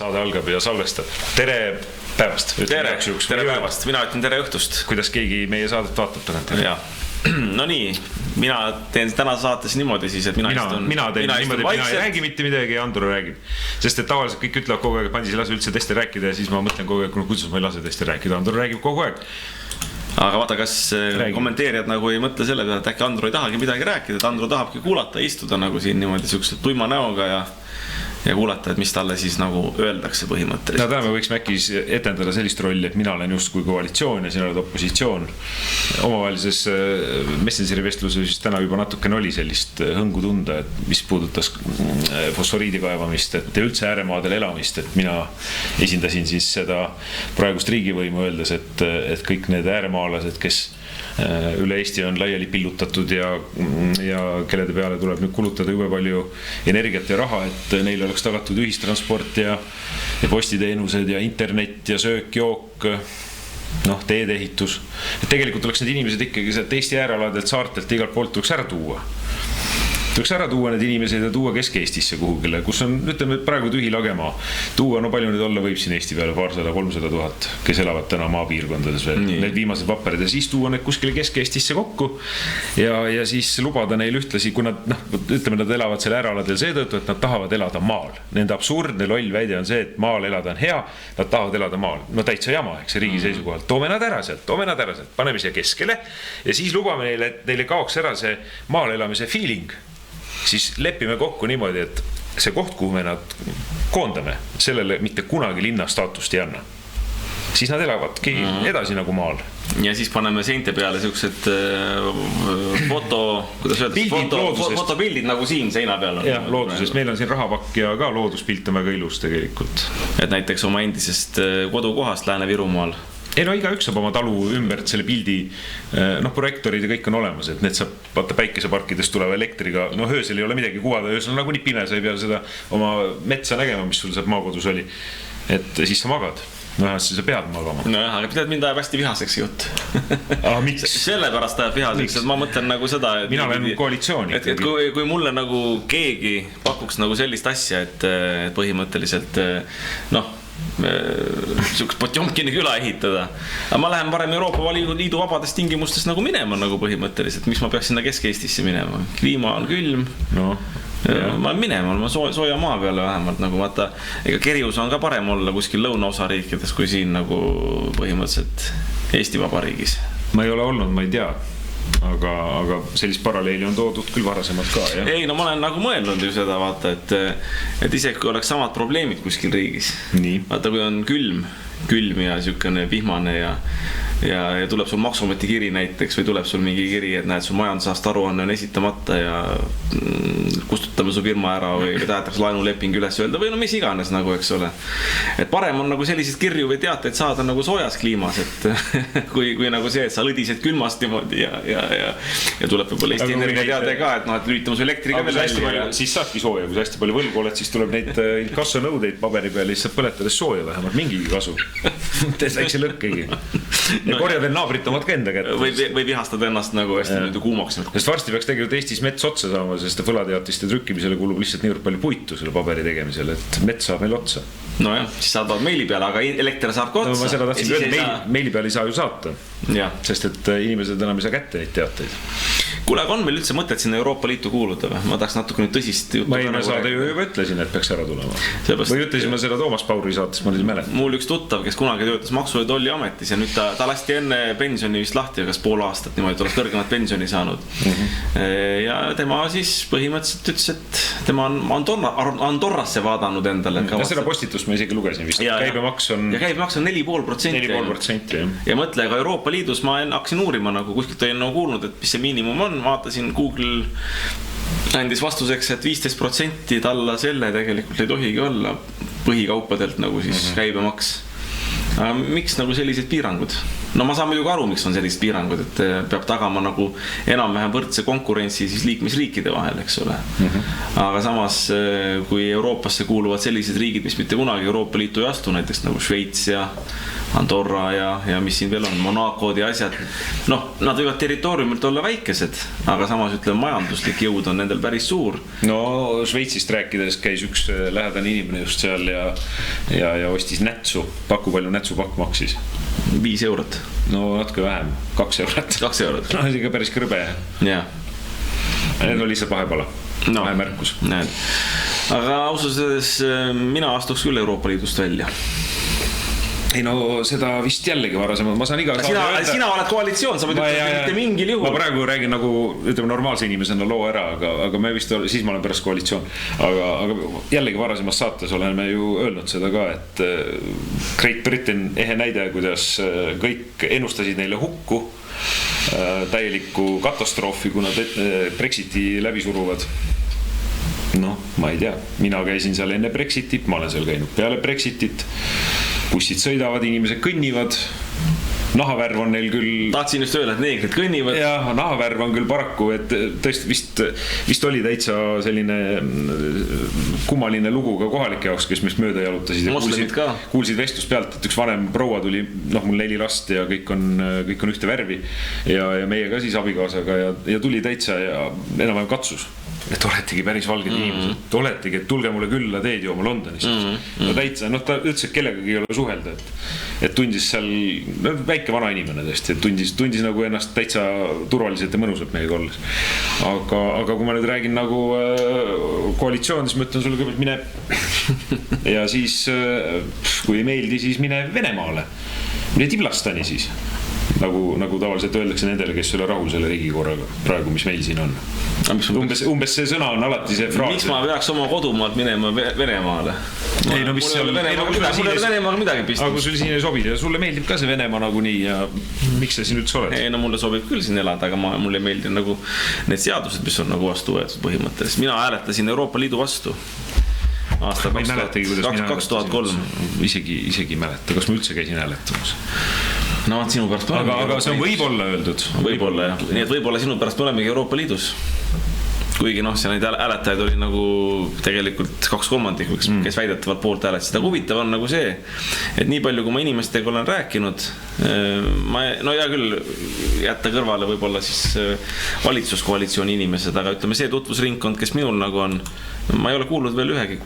saade algab ja salvestab. Tere päevast. Tere päevast, mina ütlen tere õhtust. Kuidas keegi meie saadet vaatab tagant? No nii, mina teen täna saates niimoodi siis, et mina teen niimoodi, mina ei räägi mitte midagi ja Andru räägib. Sest et tavaliselt kõik ütlevad kogu aeg, et Pandis ei lase üldse teiste rääkida ja siis ma mõtlen kogu aeg, kuidas ma ei lase teiste rääkida. Andru räägib kogu aeg. Aga vaata, kas kommenteerijad nagu ei mõtle selle peale, et äkki Andru ei tahagi midagi rääkida, et Andru tahabki kuulata, istuda nagu siin niimoodi sükse tuima näoga ja kuulata, et mis talle siis nagu öeldakse põhimõtteliselt. Täna me võiksime äkki etendada sellist rolli, et mina olen just kui koalitsioon ja sina oled opositsioon. Omavahelises Messengeri vestluses siis täna juba natukene oli sellist hõngu tunda, et mis puudutas fosforiidi kaevamist, et üldse ääremaadel elamist, et mina esindasin siis seda praegust riigivõimu öeldes, et kõik need ääremaalased, kes üle Eesti on laiali pillutatud ja kellede peale tuleb nüüd kulutada jube palju energiat ja raha, et neile oleks tagatud ühistransport ja postiteenused ja internet ja söök, jook, teedeehitus. Et tegelikult oleks need inimesed ikkagi Eesti äärealadelt, saartelt igalt poolt tuleks ära tuua. Tuleks ära tuua need inimesed ja tuua Kesk-Eestisse kuhugile, kus on, ütleme, praegu tühi lagemaa. Tuua, palju nüüd olla võib siin Eesti peale, 200-300 000, kes elavad täna maapiirkondades veel. Need viimased vaperid ja siis tuua need kuskile Kesk-Eestisse kokku ja siis lubada neil ühtlasi, kui nad, ütleme, nad elavad selle äärealadel seetõttu, et nad tahavad elada maal. Nende absurdne loll väide on see, et maal elada on hea, nad tahavad elada maal. No täitsa jama, eks, riigi seisukohalt. Toome nad ära sealt, paneme siia keskele ja siis lubame neile, et neile kaoks ära see maal elamise feeling. Siis lepime kokku niimoodi, et see koht, kuhu me nad koondame, sellele mitte kunagi linna staatust ei anna. Siis nad elavadki edasi nagu maal. Ja siis paneme seinte peale siuksed fotopildid nagu siin seina peal on. Jah, looduses. Meil on siin rahapakk ja ka looduspilt on väga ilus tegelikult. Et näiteks oma endisest kodukohast Lääne-Virumaal. Ei no üks saab oma talu ümber, et selle pildi projektorid ja kõik on olemas, et need saab vaata päikeseparkidest tuleva elektriga, öösel ei ole midagi kuvada, öösel on nagu nii pime, sa ei pea seda oma metsa nägema, mis sul saab maakodus oli, et siis sa magad. Siis sa pead magama. Aga pidad mind ajab hästi vihaseks jutt. Miks? Sellepärast ajab vihaseks, et ma mõtlen nagu seda, et mina olen koalitsiooni. Et kui mulle nagu keegi pakuks nagu sellist asja, et põhimõtteliselt sihukest Potjomkini küla ehitada. Aga ma lähen varem Euroopa Liidu vabadest tingimustest nagu minema nagu põhimõtteliselt. Miks ma peaks sinna Kesk-Eestisse minema? Kliima on külm. Ma minema, ma sooja maa peale vähemalt nagu vaata, ega Kerjus on ka parem olla kuskil lõunaosa riikides kui siin nagu põhimõtteliselt Eesti Vabariigis. Ma ei ole olnud, ma ei tea. Aga sellist paralleeli on toodud küll varasemalt ka, jah? Ei, ma olen nagu mõelnud ju seda, vaata, et isegi kui oleks samad probleemid kuskil riigis. Nii. Vaata, kui on külm ja sükene vihmane ja tuleb sul Maksuameti kiri näiteks või tuleb sul mingi kiri, et näed, sul majandusaasta aruanne on esitamata ja kustutame su firma ära või tahetakse laenuleping üles öelda või mis iganes nagu, eks ole. Et parem on nagu sellised kirju või teateid saada nagu soojas kliimas, et kui nagu see, et sa lõdised külmast niimoodi ja tuleb võib-olla Eesti Energia teade ka, et lülitame su elektriga veel välja. Siis saadki sooja, kui sa hästi palju võlgu oled, siis tuleb neid kassanõudeid paberi peale, siis saab põletades sooja vähemalt mingigi kasu. Tees väikse lõkkegi. Ja korjad veel naabrit omad ka enda kätte. Või vihastad ennast nagu hästi nüüd kuumaks. Sest varsti peaks tegelikult Eestis mets otsa saama, sest võlateatiste trükkimisele kulub lihtsalt nii palju puitu selle paberi tegemisele, et mets saab meil otsa. No jah, siis saadavad meili peale, aga elekter saab ka otsa. Ma seda tahtsin öelda, meili peale ei saa ju saata. Sest et inimesed enam ei saa kätte neid teateid. Kuule, aga on meil üldse mõtet sinna Euroopa Liitu kuuluda või? Ma tahaks natuke nüüd tõsist juttu. Ma eelmine saade ju juba ütlesin, et peaks ära tulema. Või ütlesin ma seda Toomas Pauri saates, ma nüüd ei mäleta. Mul üks tuttav, kes kunagi töötas Maksu- ja Tolliametis ja nüüd ta lasti enne pensioni vist lahti, kas pool aastat niimoodi oleks kõrgemat pensioni saanud. Ja tema siis põhimõtteliselt ütles, et tema on Andorrasse vaadanud endale. Ja seda postitust ma isegi lugesin vist. Käibemaks on 4,5%. Ja mõtle, aga Euroopa Liidus ma hakkasin uurima, nagu kuskilt olin kuulnud, et mis see miinimum on. Vaatasin Google andis vastuseks, et 15% talla selle tegelikult ei tohigi olla põhikaupadelt nagu siis käibemaks. Aga miks nagu sellised piirangud? No ma saan muidugi aru, miks on sellised piirangud, et peab tagama nagu enam-vähem võrdse konkurentsi siis liikmesriikide vahel, eks ole. Aga samas, kui Euroopasse kuuluvad sellised riigid, mis mitte kunagi Euroopa Liitu ei astu, näiteks nagu Šveits ja Andorra ja mis siin veel on, Monacod ja asjad. Noh, nad võivad territooriumilt olla väikesed, aga samas ütleme, majanduslik jõud on nendel päris suur. No Šveitsist rääkides käis üks lähedane inimene just seal ja ostis nätsu. Paku palju nätsupakk maksis? 5 eurot. No natuke vähem, 2 eurot. 2 eurot. No see ka päris krõbe. Jah. Need oli lihtsalt vahepala. No, vahemärkus. Näed. Aga ausustades mina astuks küll Euroopa Liidust välja. Ei no seda vist jällegi varasemalt, ma saan iga sina oled koalitsioon, sa võid mitte mingil juhul. Ma praegu räägin nagu, ütleme, normaalse inimesena loo ära, aga me vist, siis ma olen pärast koalitsioon. Aga jällegi varasemas saates oleme ju öelnud seda ka, et Great Britain ehe näide, kuidas kõik ennustasid neile hukku, täielikku katastroofi, kuna Brexiti läbi suruvad. No, ma ei tea, mina käisin seal enne Brexitit, ma olen seal käinud peale Brexitit. Bussid sõidavad, inimesed kõnnivad, nahavärv on neil küll... Tahtsin just öelda, et neegrid kõnnivad. Jah, nahavärv on küll paraku, et tõesti vist oli täitsa selline kummaline lugu ka kohalike jaoks, kes meist mööda jalutasid. Moslemid ka. Kuulsid vestlust pealt, et üks vanem proua tuli, mul 4 last ja kõik on ühte värvi ja meie ka siis abikaasaga ja tuli täitsa ja enam-vähem katsus. Et oletegi päris valged inimesed, oletegi, et tulge mulle külla, teed ju oma Londonist. No täitsa, ta ütles, et kellegagi ei ole suhelda, et tundis seal, väike vana inimene tõesti, et tundis nagu ennast täitsa turvaliselt ja mõnusalt meiega olles. Aga kui ma nüüd räägin nagu koalitsioon, siis ma ütlen sulle kõigepealt mine ja siis, kui ei meeldi, siis mine Venemaale, mine Tiblastani siis. Nagu tavaliselt öeldakse nendele, kes ei ole rahul selle riigikorraga praegu, mis meil siin on. Umbes see sõna on alati see fraas. Miks ma peaks oma kodumaalt minema Venemaale? Ei, no mis seal... Mul ei Venemaaga midagi pistust. Aga kui sul siin ei sobi ja sulle meeldib ka see Venemaa nagu nii ja miks sa siin üldse oled? Ei, no mulle sobib küll siin elada, aga mulle ei meeldi nagu need seadused, mis on nagu vastu võetud põhimõtteliselt. Mina hääletasin Euroopa Liidu vastu. Aastal 2003. Isegi mäleta, kas ma üldse käisin hääletamas? No, sinu pärast aga see on võib-olla öeldud. Võib-olla, jah. Nii et võib-olla sinu pärast me olemegi Euroopa Liidus. Kuigi see neid hääletajaid oli nagu tegelikult 2/3, kes väidetavalt poolt hääletasid. Aga huvitav on nagu see, et nii palju, kui ma inimestega olen rääkinud, no hea küll jätta kõrvale võib-olla siis valitsuskoalitsiooni inimesed, aga ütleme see tutvusringkond, kes minul nagu on, ma ei ole kuulnud veel ühegi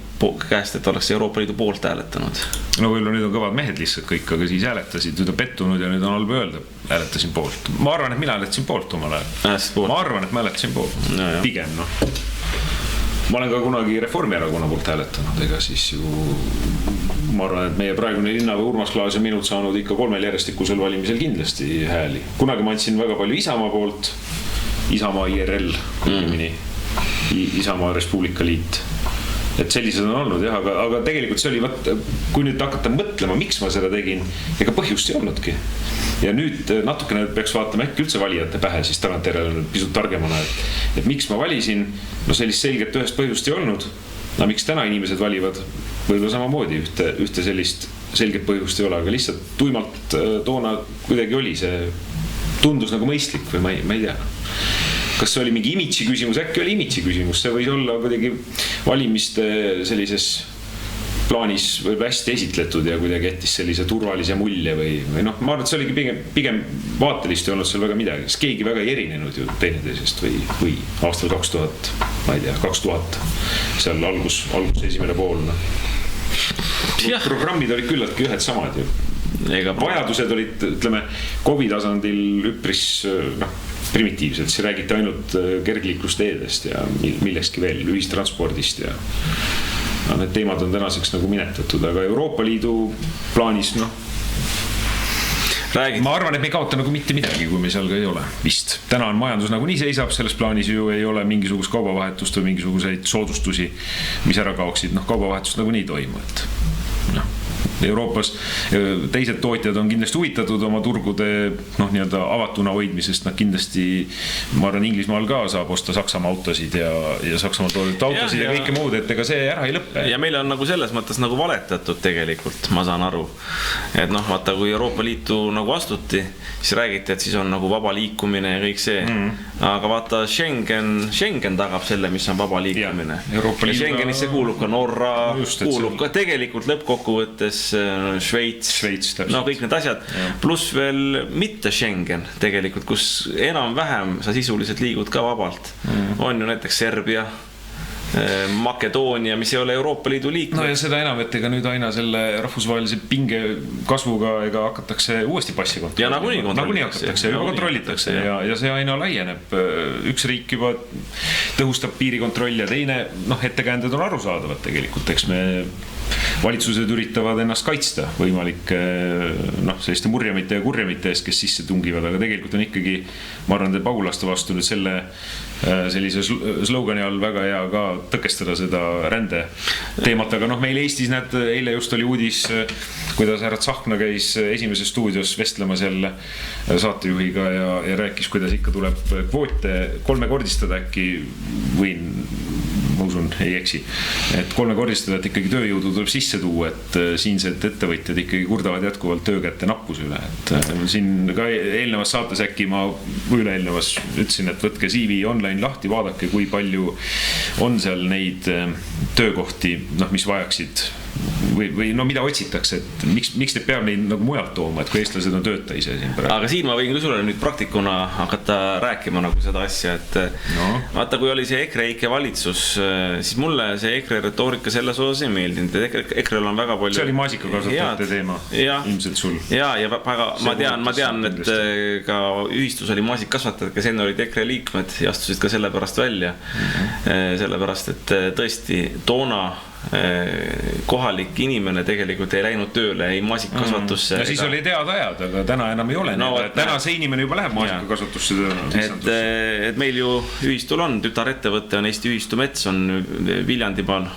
käest, et oleks Euroopa Liidu poolt hääletanud. No võib-olla nüüd on kõvad mehed lihtsalt kõik, aga siis hääletasid, nüüd on pettunud ja nüüd on halb öelda, hääletasin poolt. Ma arvan, et mina hääletasin poolt omal ajal. Ma arvan, et ma hääletasin poolt. Pigem, Ma olen ka kunagi Reformierakonna poolt hääletanud, ega siis ju ma arvan, et meie praegune linna või Urmas Klaas ja minult saanud ikka 3 järjestikusel valimisel kindlasti hääli. Kunagi ma andsin väga palju Isamaa poolt, Isamaa IRL, Isamaa Respublika Liit. Et sellised on olnud, jah, aga tegelikult see oli, kui nüüd hakata mõtlema, miks ma seda tegin, ega põhjust ei olnudki. Ja nüüd natukene peaks vaatama äkki üldse valijate pähe, siis tagantjärele pisut targemana, et miks ma valisin, no sellist selget ühest põhjust ei olnud, no miks täna inimesed valivad, võib-olla samamoodi ühte sellist selget põhjust ei ole, aga lihtsalt tuimalt toona kuidagi oli see, tundus nagu mõistlik või ma ei tea. Kas see oli mingi imitsi küsimus, äkki oli imitsi küsimus, see võis olla kuidagi valimiste sellises plaanis või hästi esitletud ja kuidagi jättis sellise turvalise mulje või ma arvan, et see oligi pigem vaatelist ei olnud seal väga midagi, sest keegi väga ei erinenud ju teineteisest või aastal 2000, ma ei tea, 2000 seal algus esimene pool. Programmid olid küllaltki ühed samad ju. Vajadused olid, ütleme, COVID tasandil üpris primitiivselt, see räägiti ainult kergliiklusteedest ja millestki veel, ühistranspordist ja need teemad on tänaseks nagu minetatud, aga Euroopa Liidu plaanis, ma arvan, et me ei kaota nagu mitte midagi, kui me seal ka ei ole, vist. Täna on majandus nagu nii seisab, selles plaanis ju ei ole mingisugust kaubavahetust või mingisuguseid soodustusi, mis ära kaoksid, kaubavahetust nagu nii toimu, et Euroopas teised tootjad on kindlasti huvitatud oma turgude nii-öelda avatuna hoidmisest, kindlasti ma arvan Inglismaal ka saab osta Saksamaa autosid ja Saksamaal toodetud autosid ja kõike muud, et ega see ära ei lõppe. Ja meil on nagu selles mõttes nagu valetatud tegelikult, ma saan aru, et vaata, kui Euroopa Liitu nagu astuti, siis räägiti, et siis on nagu vaba liikumine ja kõik see, aga vaata Schengen tagab selle, mis on vaba liikumine. Ja Schengenisse kuulub ka Norra, kuulub ka tegelikult lõppkokkuvõttes Šveits, no kõik need asjad, pluss veel mitte Schengen tegelikult, kus enam-vähem sa sisuliselt liigud ka vabalt. On ju näiteks Serbia, Makedoonia, mis ei ole Euroopa Liidu liikmed. No ja seda enam, et ega nüüd aina selle rahvusvahelise pinge kasvuga ega hakatakse uuesti passi kontrollima. Ja nagunii hakatakse, juba kontrollitakse ja see aina laieneb. Üks riik juba tõhustab piirikontrolli ja teine, ettekäänded on arusaadavad tegelikult, eks me valitsused üritavad ennast kaitsta võimalike selliste murjamite ja kurjamite eest, kes sisse tungivad, aga tegelikult on ikkagi, ma arvan, pagulaste vastu nüüd sellise slogani all väga hea ka tõkestada seda rände teemat, aga meil Eestis eile just oli uudis, kuidas härra Tsahkna käis Esimeses stuudios vestlemas jälle saatejuhiga ja rääkis, kuidas ikka tuleb kvoote 3-kordistada äkki ma usun, ei eksi, et 3-kordistada, et ikkagi tööjõudu tuleb sisse tuua, et siinsed ettevõtjad ikkagi kurdavad jätkuvalt töökätte nappuse üle, et siin ka eelnevas saates äkki ma üleelnevas ütlesin, et võtke CV online lahti, vaadake, kui palju on seal neid töökohti, mis vajaksid või mida otsitakse, et miks te peab neid nagu mujalt tooma, et kui eestlased on tööta ise siin praegu. Aga siin ma võin ka sulle nüüd praktikuna hakata rääkima nagu seda asja, et vaata, kui oli see EKRE valitsus, siis mulle see EKRE retoorika selles osas ei meeldinud, et EKRE-l on väga palju... See oli maasikakasvatajate teema, ilmselt sul. Ja ma tean, et ka ühistus oli maasikakasvatajad, kes enne olid EKRE liikmed ja astusid ka sellepärast välja. Sellepärast, et tõesti toona kohalik inimene tegelikult ei läinud tööle, ei maasikakasvatusse. Ja siis oli tead ajad, aga täna enam ei ole. Täna see inimene juba läheb maasikakasvatusse tööle. Et meil ju ühistul on, tütarettevõte on Eesti Ühistu Mets, on Viljandimaal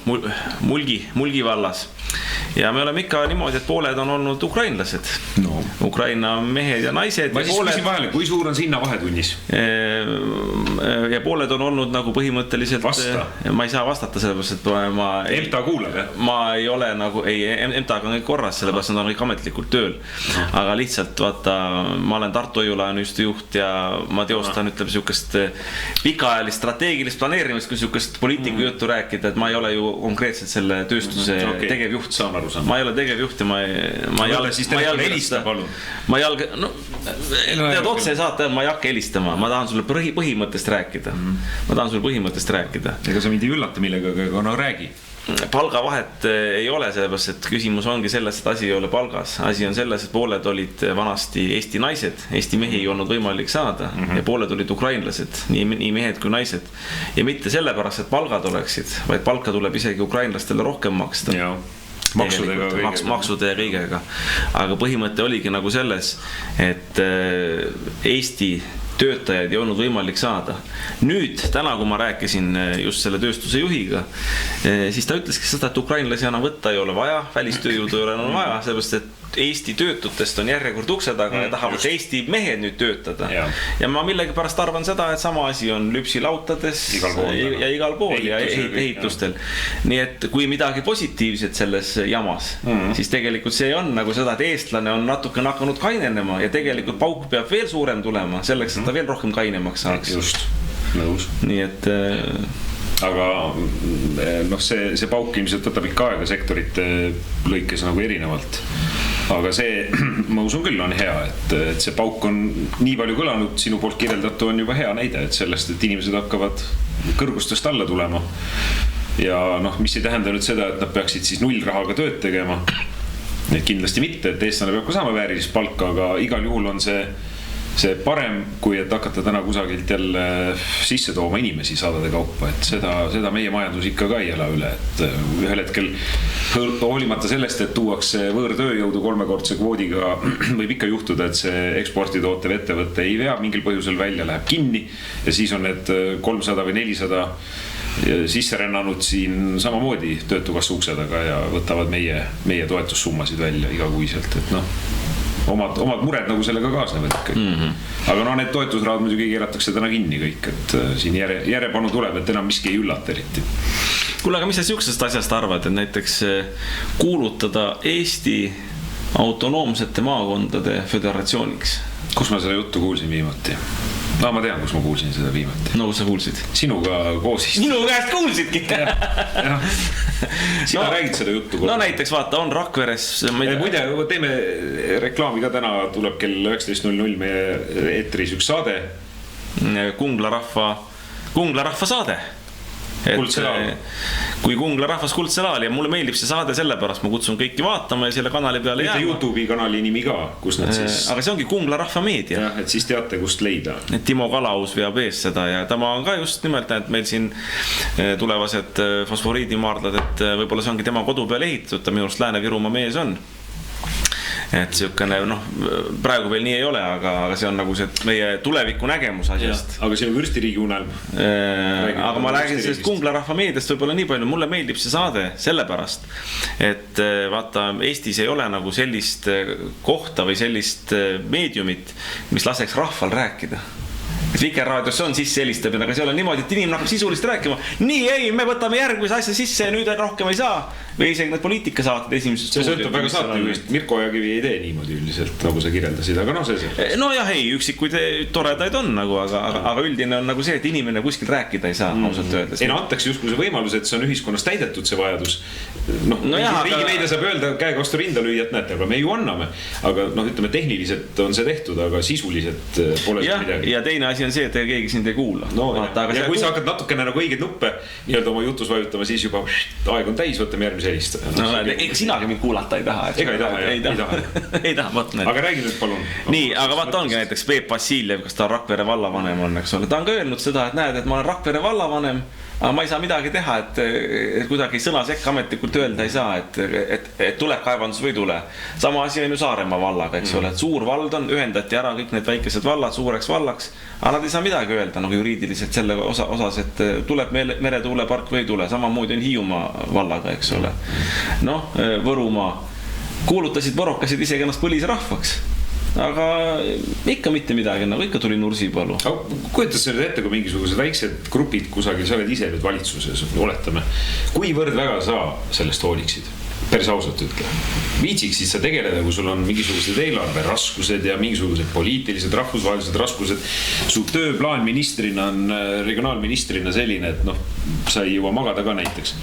Mulgi vallas. Ja me oleme ikka niimoodi, et pooled on olnud ukrainlased. Ukraina mehed ja naised. Ma siis küsin vahele, kui suur on sinna vahetunnis? Ja pooled on olnud nagu põhimõtteliselt... Vasta. Ma ei saa vastata sellepärast, et ma... EMTA kuulab, jah? Ma ei ole nagu... EMTA-ga on kõik korras, sellepärast nad on kõik ametlikult tööl. Aga lihtsalt, vaata, ma olen Tartu Õiulaenu just juht ja ma teostan, ütleb, sihukest pikaajalist strateegilist planeerimist, kui sihukest poliitiku juttu rääkida, et ma ei ole ju konkreetselt selle tööstuse tegevjuht. Ma ei ole tegevjuht ja ma otse saate, ma ei hakka helistama, ma tahan sulle põhimõttest rääkida. Ega sa mind ei üllata millega, aga räägi. Palgavahet ei ole sellepärast, et küsimus ongi selles, et asi ei ole palgas. Asi on selles, et pooled olid vanasti Eesti naised, Eesti mehi ei olnud võimalik saada ja pooled olid ukrainlased, nii mehed kui naised. Ja mitte sellepärast, et palgad oleksid, vaid palka tuleb isegi ukrainlastele rohkem maksta. Maksude ja kõigega. Aga põhimõte oligi nagu selles, et Eesti töötajaid ei olnud võimalik saada. Nüüd, täna kui ma rääkisin just selle tööstuse juhiga, siis ta ütleski seda, et ukrainlasi enam võtta ei ole vaja, välistööjõudu ei ole enam vaja, sellepärast, et Eesti töötutest on järjekord ukse taga ja tahavad Eesti mehed nüüd töötada. Ja ma millegipärast arvan seda, et sama asi on lüpsilautades ja igal pool ja ehitustel. Nii et kui midagi positiivset selles jamas, siis tegelikult see on nagu seda, et eestlane on natuke hakanud kainenema ja tegelikult pauk peab veel suurem tulema selleks, et ta veel rohkem kainemaks saaks. Just, nõus. Nii et... Aga see pauk ilmselt võtab ikka aega sektorite lõikes nagu erinevalt. Aga see, ma usun küll, on hea, et see pauk on nii palju kõlanud, sinu poolt kirjeldatu on juba hea näide, et sellest, et inimesed hakkavad kõrgustest alla tulema. Ja mis ei tähenda nüüd seda, et nad peaksid siis nullrahaga tööd tegema. Kindlasti mitte, et eestlane peab ka saama väärilist palka, aga igal juhul on see parem, kui et hakata täna kusagilt jälle sisse tooma inimesi saadade kaupa, et seda meie majandus ikka ka ei ela üle, et ühel hetkel hoolimata sellest, et tuuakse võõrtööjõudu 3-kordse kvoodiga, võib ikka juhtuda, et see eksporditootev ettevõte ei vea mingil põhjusel välja, läheb kinni ja siis on need 300 või 400 sisserännanud siin samamoodi töötukassa ukse taga ja võtavad meie toetussummasid välja igakuiselt, et omad mured nagu sellega kaasnevad ikkagi. Aga need toetusrahad muidugi keeratakse täna kinni kõik, et siin järjepanu tuleb, et enam miski ei üllata eriti. Kuule, aga mis sa sihukesest asjast arvad, et näiteks kuulutada Eesti autonoomsete maakondade föderatsiooniks? Kus ma selle juttu kuulsin viimati? No ma tean, kus ma kuulsin seda viimati. No kus sa kuulsid? Sinuga koosist. Minu käest kuulsidki. Sina räägid seda juttu. No näiteks vaata, on Rakveres. Muide, teeme reklaami ka, täna tuleb kell 19.00 meie eetris üks saade. Kungla rahva saade. Kui Kungla rahvas Kuldselaal ja mulle meeldib see saade sellepärast, ma kutsun kõiki vaatama ja selle kanali peale jääma. YouTube'i kanali nimi ka, kus nad siis... Aga see ongi Kungla rahva meedia. Ja, et siis teate, kust leida. Timo Kalaus veab ees seda ja tema on ka just nimelt, et meil siin tulevased fosforiidimaardlad, et võib-olla see ongi tema kodu peal ehitatud, ta minu arust Lääne-Virumaa mees on. Et siukene, praegu veel nii ei ole, aga see on nagu see meie tuleviku nägemus asjast. Aga see on vürstiriigi unelm. Aga ma räägin sellest Kungla rahva meediast võib-olla nii palju. Mulle meeldib see saade sellepärast, et vaata, Eestis ei ole nagu sellist kohta või sellist meediumit, mis laseks rahval rääkida. Vikerraadios on sisse helistab, aga see on niimoodi, et inimene hakkab sisulist rääkima. Nii, ei, me võtame järgmise asja sisse ja nüüd rohkem ei saa. Või isegi need poliitikasaated esimesest. See sõltub väga saatejuhist. Mirko Ojakivi ei tee niimoodi üldiselt, nagu sa kirjeldasid, aga see. No jah, ei, üksikuid toredaid on nagu, aga üldine on nagu see, et inimene kuskil rääkida ei saa, ausalt öeldes. Ei, antakse justkui see võimalus, et see on ühiskonnas täidetud see vajadus. Riigimeedia saab öelda käega vastu rinda lüüa, et näete, aga me ju anname. Aga ütleme, tehniliselt on see tehtud, aga sisuliselt pole midagi. Ja teine asi on see, et keegi sind ei kuula. Ja kui sa hakkad natukene nagu õigeid nuppe nii-öelda oma jutus vajutama, siis juba aeg on täis, võtame järgmise helistaja. Ega sinagi mind kuulata ei taha. Ei taha. Aga räägi nüüd palun. Nii, aga vaata ongi näiteks Peep Vassiljev, kas ta Rakvere vallavanem on, eks ole. Ta on ka öelnud seda, et näed, et ma olen Rakvere vallavanem, aga ma ei saa midagi teha, et kuidagi sõna sekka ametlikult öelda ei saa, et tuleb kaevandus või tule. Sama asi on ju Saaremaa vallaga, eks ole, et suur vald on, ühendati ära kõik need väikesed vallad suureks vallaks, aga nad ei saa midagi öelda nagu juriidiliselt selle osas, et tuleb meretuulepark või ei tule. Samamoodi on Hiiumaa vallaga, eks ole. Võrumaa kuulutasid võrokasid isegi ennast põlisrahvaks. Aga ikka mitte midagi, nagu ikka tuli Nursipalu. Kujutas see nüüd ette, kui mingisugused väiksed grupid kusagil, sa oled ise nüüd valitsuses, oletame. Kuivõrd väga sa sellest hooliksid? Päris ausalt ütle. Viitsiksid sa tegeleda, kui sul on mingisugused eelarve raskused ja mingisugused poliitilised, rahvusvahelised raskused. Su tööplaan ministrina on regionaalministrina selline, et sa ei jõua magada ka näiteks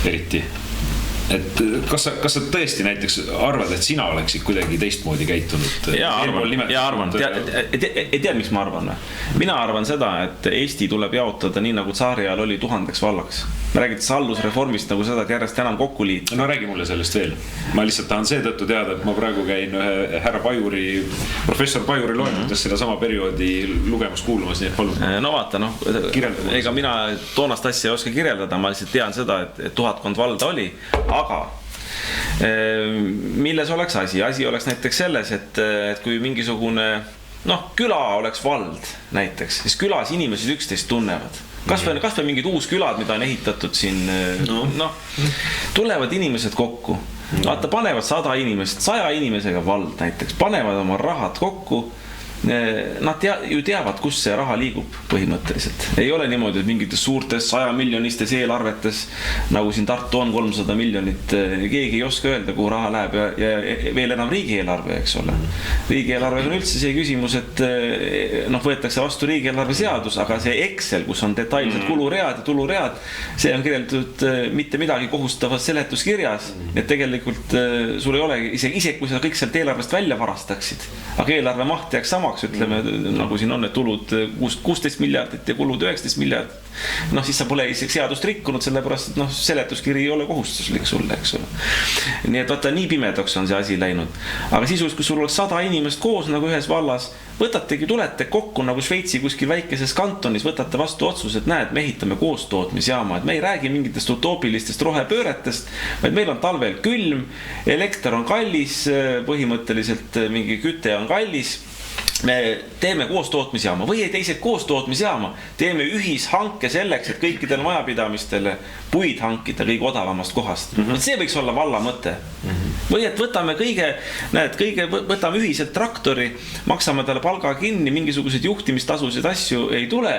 eriti. Et kas sa tõesti näiteks arvad, et sina oleksid kuidagi teistmoodi käitunud? Arvan. Tead, miks ma arvan? Mina arvan seda, et Eesti tuleb jaotada nii, nagu tsaari ajal oli 1000 vallaks. Me räägid haldusreformist nagu seda, et järjest enam kokku liit. No räägi mulle sellest veel. Ma lihtsalt tahan seetõttu teada, et ma praegu käin ühe härra Pajuri, professor Pajuri loengutes seda sama perioodi lugemus kuulumas, nii et palun. No vaata, ega mina toonast asja ei oska kirjeldada, ma lihtsalt tean seda, et 1000 valda oli. Aga milles oleks asi? Asi oleks näiteks selles, et kui mingisugune küla oleks vald näiteks, siis külas inimesed üksteist tunnevad. Kas või mingid uus külad, mida on ehitatud siin, tulevad inimesed kokku. Vaata, panevad 100 inimest, 100 inimesega vald näiteks, panevad oma rahad kokku. Nad ju teavad, kus see raha liigub põhimõtteliselt. Ei ole niimoodi, et mingites suurtes 100 miljonistes eelarvetes, nagu siin Tartu on 300 miljonit, keegi ei oska öelda, kuhu raha läheb ja veel enam riigieelarve, eks ole. Riigieelarve on üldse see küsimus, et võetakse vastu riigieelarve seadus, aga see Excel, kus on detailsed kuluread ja tuluread, see on kirjeldatud mitte midagi kohustavas seletuskirjas, et tegelikult sul ei ole isegi kui sa kõik sealt eelarvest välja varastaksid, aga eelarve maht jääks sama, ütleme, nagu siin on need tulud 16 miljardit ja kulud 19 miljardit, siis sa pole isegi seadust rikkunud, sellepärast, et seletuskiri ei ole kohustuslik sulle, eks ole. Nii et vaata, nii pimedaks on see asi läinud. Aga sisus, kui sul oleks 100 inimest koos nagu ühes vallas, tulete kokku nagu Šveitsi kuskil väikeses kantonis, võtate vastu otsus, et näed, me ehitame koostootmisjaama, et me ei räägi mingitest utoopilistest rohepööretest, vaid meil on talvel külm, elekter on kallis, põhimõtteliselt mingi küte on kallis, me teeme koostootmisjaama või ei teised koostootmisjaama, teeme ühishanke selleks, et kõikidel majapidamistele puid hankida kõige odavamast kohast. See võiks olla valla mõte. Või et võtame võtame ühiselt traktori, maksame talle palga kinni, mingisugused juhtimistasusid asju ei tule,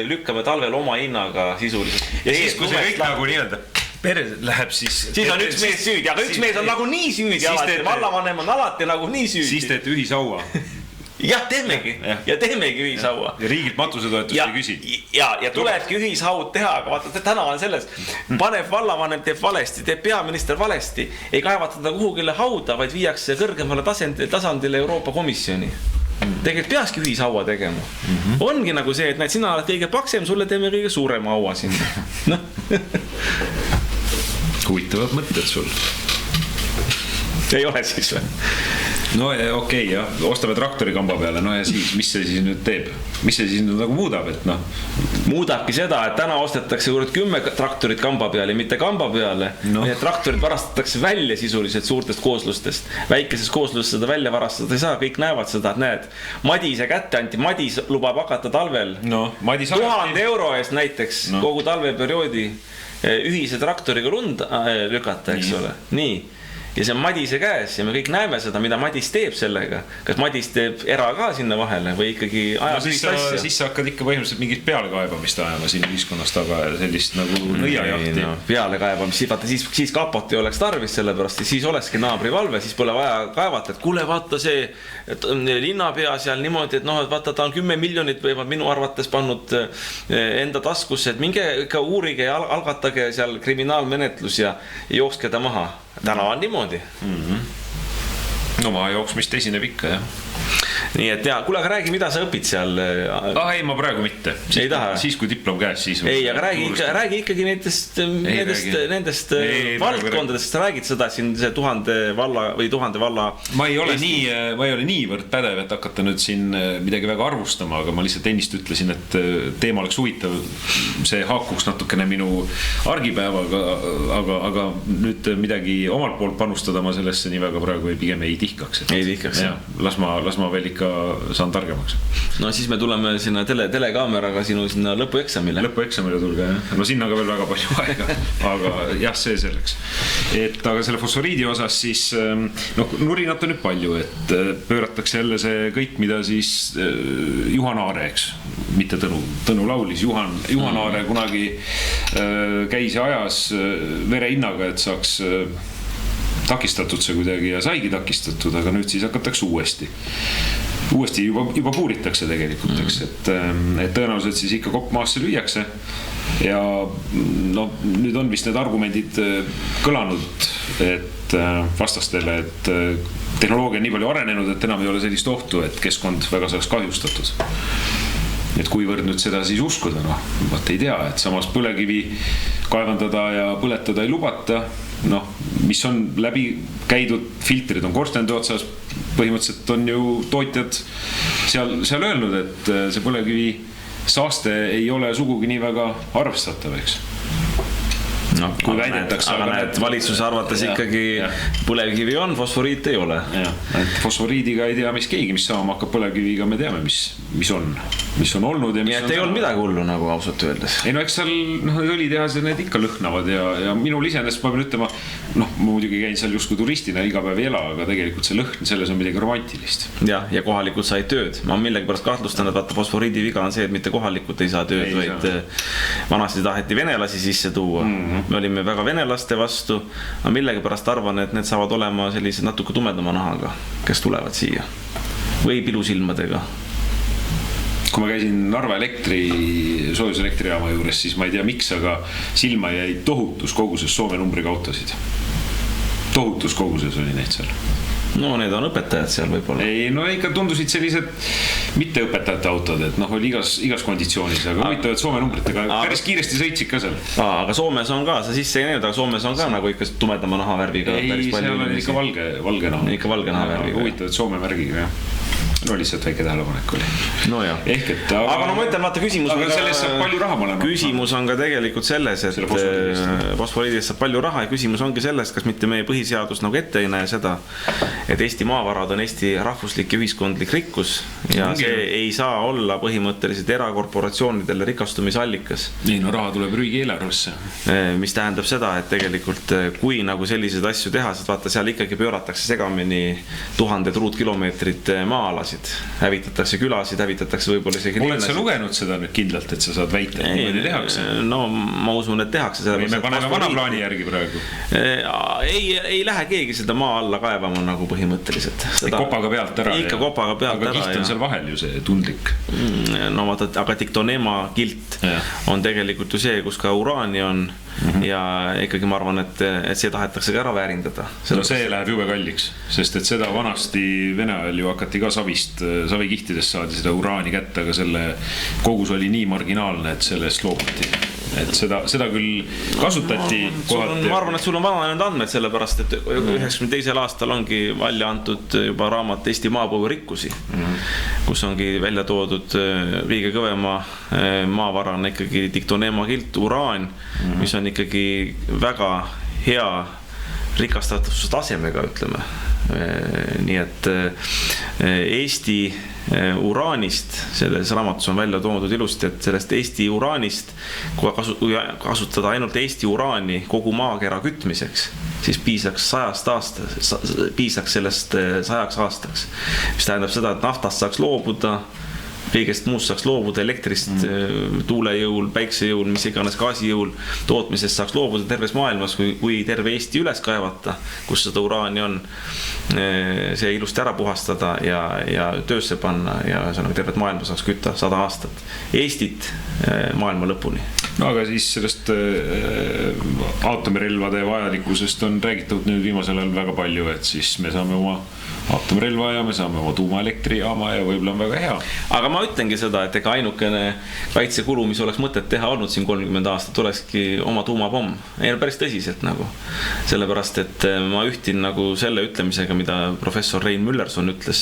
lükkame talvel oma hinnaga sisuliselt. Ja siis, kui see kõik nagu nii-öelda peres läheb, siis on üks mees süüdi, aga üks mees on nagu nii süüdi alati, vallavanem on alati nagu nii süüdi. Siis teete ühisaua. jah, teemegi ja teemegi ühishaua. Ja riigilt matusetoetust ei küsi. Ja tulebki ühishaud teha, aga vaata, täna on selles, paneb vallavanem, teeb valesti, teeb peaminister valesti, ei kaevata ta kuhugile hauda, vaid viiakse kõrgemale tasandile Euroopa Komisjoni. Tegelikult peakski ühishaua tegema. Ongi nagu see, et näed, sina oled kõige paksem, sulle teeme kõige suurema haua sinna. No. Huvitavad mõtted sul. Ei ole siis või? No okei, jah, ostame traktori kamba peale, no ja siis, mis see siis nüüd teeb? Mis see siis nüüd nagu muudab, et noh? Muudabki seda, et täna ostetakse 10 traktorit kamba peale, mitte kamba peale. No. Need traktorid varastatakse välja sisuliselt suurtest kooslustest. Väikeses kooslusest seda välja varastada ei saa, kõik näevad seda, et näed, Madise kätte anti, Madis lubab hakata talvel no, 1000 euro eest näiteks kogu talveperioodi ühise traktoriga lund lükata, eks ole. Nii. Ja see on Madise käes ja me kõik näeme seda, mida Madis teeb sellega. Kas Madis teeb era ka sinna vahele või ikkagi ajab no, siis sa hakkad ikka põhimõtteliselt mingit pealekaebamist ajama siin ühiskonnast, aga sellist nagu nõiajahti. No, pealekaebamist, vaata siis kapot ei oleks tarvis sellepärast, siis olekski naabrivalve, siis pole vaja kaevata, et kuule, vaata see linnapea seal niimoodi, et noh, et vaata, ta on 10 miljonit või minu arvates pannud enda taskusse, et minge ikka uurige ja algatage seal kriminaalmenetlus ja jookske ta maha. Täna on niimoodi. No ma jooksmist esineb ikka, jah. Nii et ja, kuule, aga räägi, mida sa õpid seal? Ei, ma praegu mitte. Siis kui diplom käes, siis... Ei, aga räägi ikkagi nendest valdkondadest, sa räägid seda siin see 1000 valla... Ma ei ole niivõrd pädev, et hakata nüüd siin midagi väga arvustama, aga ma lihtsalt ennist ütlesin, et teema oleks huvitav. See haakuks natukene minu argipäevaga, aga nüüd midagi omalt poolt panustada ma sellesse nii väga praegu pigem ei tihkaks. Ei tihkaks, jah. Las ma veel ikka saan targemaks. No siis me tuleme sinna telekaameraga sinu sinna lõpueksamile. Lõpueksamile tulge, jah. No sinna ka veel väga palju aega, aga jah, see selleks. Et aga selle fosforiidi osas siis, nurinat on nüüd palju, et pööratakse jälle see kõik, mida siis Juhan Aare, eks, mitte Tõnu laulis, Juhan Aare kunagi käis ja ajas verehinnaga, et saaks takistatud see kuidagi ja saigi takistatud, aga nüüd siis hakatakse uuesti juba puuritakse tegelikult, eks, et tõenäoliselt siis ikka kopp maasse lüüakse ja no nüüd on vist need argumendid kõlanud, et vastastele, et tehnoloogia on nii palju arenenud, et enam ei ole sellist ohtu, et keskkond väga saaks kahjustatud. Et kuivõrd nüüd seda siis uskuda, vaat ei tea, et samas põlevkivi kaevandada ja põletada ei lubata, mis on läbi käidud, filtrid on korstende otsas, põhimõtteliselt on ju tootjad seal öelnud, et see põlevkivi saaste ei ole sugugi nii väga arvestatav, eks. No, kui väidetakse, aga näed, valitsuse arvates ikkagi põlevkivi on, fosforiit ei ole. Fosforiidiga ei tea, mis keegi, mis saama hakkab põlevkiviga, me teame, mis on olnud. Ja et ei olnud midagi hullu, nagu ausalt öeldes. Ei no, eks seal õlitehased need ikka lõhnavad ja minul iseenesest ma pean ütlema, ma muidugi käin seal justkui turistina iga päev ei ela, aga tegelikult see lõhn, selles on midagi romantilist. Ja kohalikud said tööd. Ma millegi pärast kahtlustan, et vaata fosforiidi viga on see, et mitte kohalikud ei saa tööd, vaid vanasti taheti venelasi sisse tuua. Me olime väga venelaste vastu, aga millegi pärast arvan, et need saavad olema sellised natuke tumedama nahaga, kes tulevad siia. Või pilusilmadega. Kui ma käisin Narva soojuselektrijaama juures, siis ma ei tea miks, aga silma jäi tohutus koguses Soome numbriga autosid. Tohutus koguses oli neid seal. No need on õpetajad seal võib-olla. Ei, no ikka tundusid sellised mitte õpetajate autod, et oli igas konditsioonis, aga huvitavad Soome numbritega päris kiiresti sõitsid ka seal. Aga Soomes on ka, sa sisse ei näinud, aga Soomes on ka nagu ikka tumedama nahavärviga. Ei, seal on ikka valge naha. Ikka valge nahavärviga. Huvitavad Soome märgiga, jah. No lihtsalt väike tähelepanek oli. No jah. Aga no ma ütlen, vaata küsimus on ka... Sellest saab palju raha mõlema. Küsimus on ka tegelikult selles, et fosforiidist saab palju raha ja küsimus ongi sellest, kas mitte meie põhiseadus nagu ette ei näe seda, et Eesti maavarad on Eesti rahvuslik ja ühiskondlik rikkus ja see ei saa olla põhimõtteliselt erakorporatsioonidele rikastumisallikas. Nii, no raha tuleb riigi eelarvesse. Mis tähendab seda, et tegelikult kui nagu selliseid asju teha, sest vaata seal ikkagi pööratakse segamini 1000 ruutkilomeetrit maa-ala, külasid, hävitatakse võib-olla isegi oled sa lugenud seda nüüd kindlalt, et sa saad väita, et niimoodi tehakse? No ma usun, et tehakse või me paneme vana plaani järgi praegu? Ei lähe keegi seda maa alla kaevama nagu põhimõtteliselt. Kopaga pealt ära. Ikka kopaga pealt ära. Aga kiht on seal vahel ju see tundlik. No vaata, aga Tiktonema kilt on tegelikult ju see, kus ka uraani on ja ikkagi ma arvan, et see tahetakse ka ära väärindada. No see läheb jube kalliks, sest et seda vanasti Vene ajal ju hakati ka savikihtidest saadi seda uraani kätte, aga selle kogus oli nii marginaalne, et sellest loobuti. Et seda küll kasutati kohati. Ma arvan, et sul on vananenud andmed sellepärast, et 92. aastal ongi välja antud juba raamat Eesti maapõue rikkusi, kus ongi välja toodud kõige kõvema maavarana ikkagi Tiktonema kilt, uraan, mis on ikkagi väga hea rikastatuse tasemega, ütleme. Nii et Eesti uraanist, selles raamatus on välja toodud ilusti, et sellest Eesti uraanist, kui kasutada ainult Eesti uraani kogu maakera kütmiseks, siis piisaks sellest 100 aastaks. Mis tähendab seda, et naftast saaks loobuda, kõigest muust saaks loobuda, elektrist, tuulejõul, päiksejõul, mis iganes gaasijõul tootmisest saaks loobuda terves maailmas, kui terve Eesti üles kaevata, kus seda uraani on, see ilusti ära puhastada ja töösse panna ja tervet maailma saaks kütta 100 aastat. Eestit maailma lõpuni. No aga siis sellest aatomrelvade vajalikkusest on räägitud nüüd viimasel ajal väga palju, et siis me saame oma aatomrelva ja me saame oma tuumaelektrijaama ja võib-olla on väga hea. Aga ma ütlengi seda, et ega ainukene kaitsekulu, mis oleks mõtet teha olnud siin 30 aastat, olekski oma tuumapomm. Ei ole päris tõsiselt nagu. Sellepärast, et ma ühtin nagu selle ütlemisega, mida professor Rein Müllerson ütles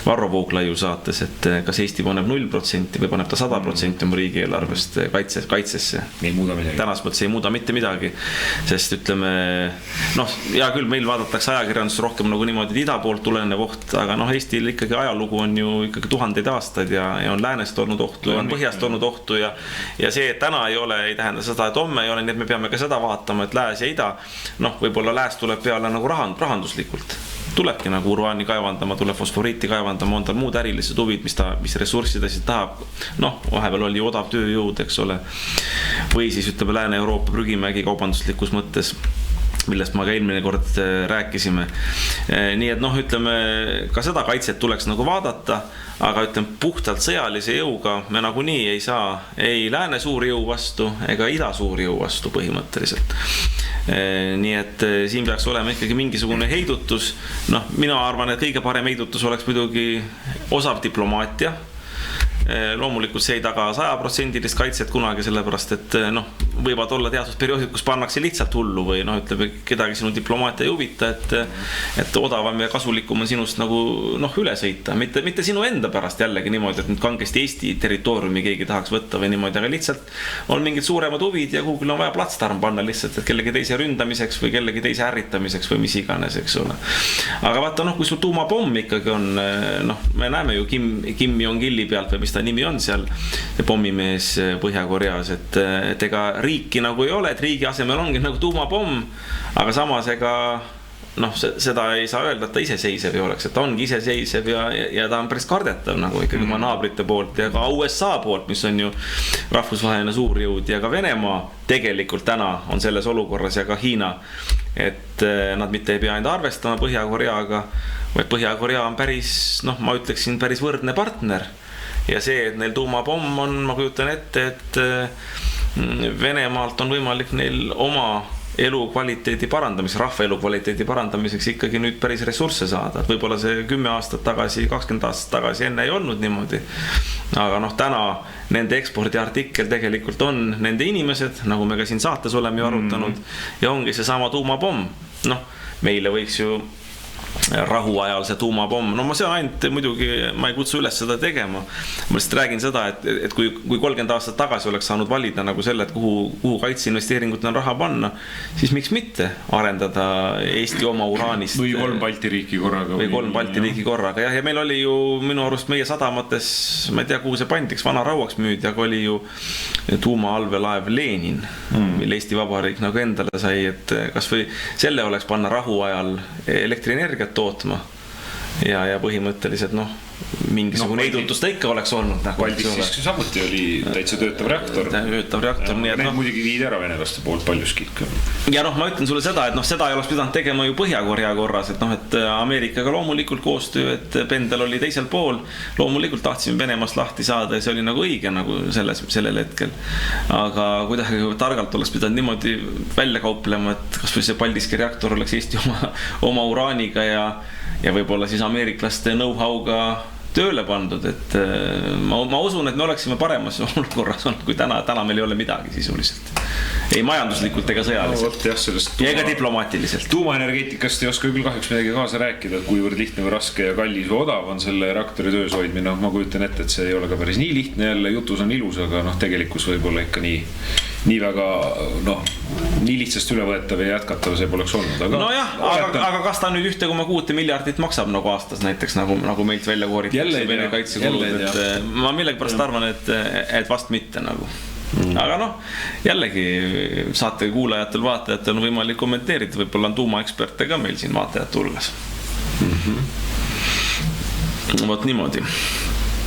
Varro Vooglaiu saates, et kas Eesti paneb 0% või paneb ta 100% oma riigieelarvest kaitsesse. Ei muuda midagi. Tänas mõttes ei muuda mitte midagi, sest ütleme, hea küll, meil vaadatakse ajakirjandus rohkem nagu niimoodi ida poolt tulenev oht, aga Eestil ikkagi ajalugu on ju ikkagi tuhandeid aastaid ja on läänest olnud ohtu ja on põhjast olnud ohtu ja see, et täna ei ole, ei tähenda seda, et homme ei ole, nii et me peame ka seda vaatama, et lääs ja ida, võib-olla lääs tuleb peale nagu rahanduslikult. Tulebki nagu uraani kaevandama, tuleb fosforiiti kaevandama, on tal muud ärilised huvid, mis ressurssidest tahab. Vahepeal oli odav tööjõud, eks ole. Või siis ütleme Lääne-Euroopa prügimägi kaubanduslikus mõttes, millest ma ka eelmine kord rääkisime. Nii et ütleme, ka seda kaitset tuleks nagu vaadata, aga ütleme, puhtalt sõjalise jõuga me nagu nii ei saa ei lääne suur jõu vastu ega ida suur jõu vastu põhimõtteliselt. Nii et siin peaks olema ikkagi mingisugune heidutus. Mina arvan, et kõige parem heidutus oleks muidugi osav diplomaatia. Loomulikult see ei taga 100% kaitset kunagi, sellepärast et võivad olla teatud perioodid, kus pannakse lihtsalt hullu või ütleme, kedagi sinu diplomaatia ei huvita, et odavam ja kasulikum on sinust nagu üle sõita. Mitte sinu enda pärast jällegi niimoodi, et nüüd kangesti Eesti territooriumi keegi tahaks võtta või niimoodi, aga lihtsalt on mingid suuremad huvid ja kuhugil on vaja platsdarm panna lihtsalt, et kellegi teise ründamiseks või kellegi teise ärritamiseks või mis iganes, eks ole. Aga vaata, kui sul tuumapomm ikkagi on, me näeme ju Kim Jong-ili pealt või mis ta nimi on seal, pommimees Põhja-Koreas, et ega riiki nagu ei ole, et riigi asemel ongi nagu tuumapomm, aga samas ega seda ei saa öelda, et ta iseseisev ei oleks, et ta ongi iseseisev ja ta on päris kardetav nagu ikkagi oma naabrite poolt ja ka USA poolt, mis on ju rahvusvaheline suurjõud ja ka Venemaa tegelikult täna on selles olukorras ja ka Hiina, et nad mitte ei pea ainult arvestama Põhja-Koreaga, vaid Põhja-Korea on päris, ma ütleksin, päris võrdne partner. Ja see, et neil tuumapomm on, ma kujutan ette, et Venemaalt on võimalik neil oma elukvaliteedi parandamiseks, rahva elukvaliteedi parandamiseks ikkagi nüüd päris ressursse saada. Võib-olla see 10 aastat tagasi, 20 aastat tagasi enne ei olnud niimoodi. Aga täna nende ekspordiartikkel tegelikult on nende inimesed, nagu me ka siin saates oleme ju arutanud, ja ongi see sama tuumapomm. Meile võiks ju rahu ajal see tuumapomm, ma see ainult muidugi, ma ei kutsu üles seda tegema. Ma lihtsalt räägin seda, et kui 30 aastat tagasi oleks saanud valida nagu selle, et kuhu kaitseinvesteeringut on raha panna, siis miks mitte arendada Eesti oma uraanist. Või 3 Balti riiki korraga. Või 3 Balti riiki korraga. Ja meil oli ju minu arust meie sadamates, ma ei tea, kuhu see pandiks, vana rauaks müüdi, aga oli ju tuumaallvelaev Lenin, mille Eesti Vabariik nagu endale sai, et kas või selle oleks panna rahu ajal elektrienergiat tootma ja põhimõtteliselt mingisugune heidutus ta ikka oleks olnud. Valdis siis samuti oli täitsa töötav reaktor. Nii et need muidugi viid ära venelaste poolt paljuski ikka. Ja ma ütlen sulle seda, et seda ei oleks pidanud tegema ju Põhja-Korea korras, et Ameerikaga loomulikult koostöö, et pendel oli teisel pool, loomulikult tahtsime Venemaast lahti saada ja see oli nagu õige nagu sellel hetkel. Aga kuidagi targalt oleks pidanud niimoodi välja kauplema, et kas või see Paldiski reaktor oleks Eesti oma uraaniga ja võib-olla siis ameeriklaste know-how'ga tööle pandud, et ma usun, et me oleksime paremas olukorras olnud, kui täna meil ei ole midagi sisuliselt. Ei majanduslikult ega sõjaliselt. Ja ega diplomaatiliselt. Tuumaenergeetikast ei oska küll kahjuks midagi kaasa rääkida, et kuivõrd lihtne või raske ja kallis või odav on selle reaktori töös hoidmine. Ma kujutan ette, et see ei ole ka päris nii lihtne, jälle jutus on ilus, aga tegelikkus võib-olla ikka nii väga nii lihtsast ülevõetav ja jätkatav see poleks olnud. Aga kas ta nüüd 1,6 miljardit maksab nagu aastas näiteks, nagu meilt välja kooritakse Vene kaitsekulud, et ma millegipärast arvan, et vast mitte nagu. Aga jällegi saate kuulajatel, vaatajatel on võimalik kommenteerida, võib-olla on tuumaeksperte ka meil siin vaatajate hulgas. Vot niimoodi.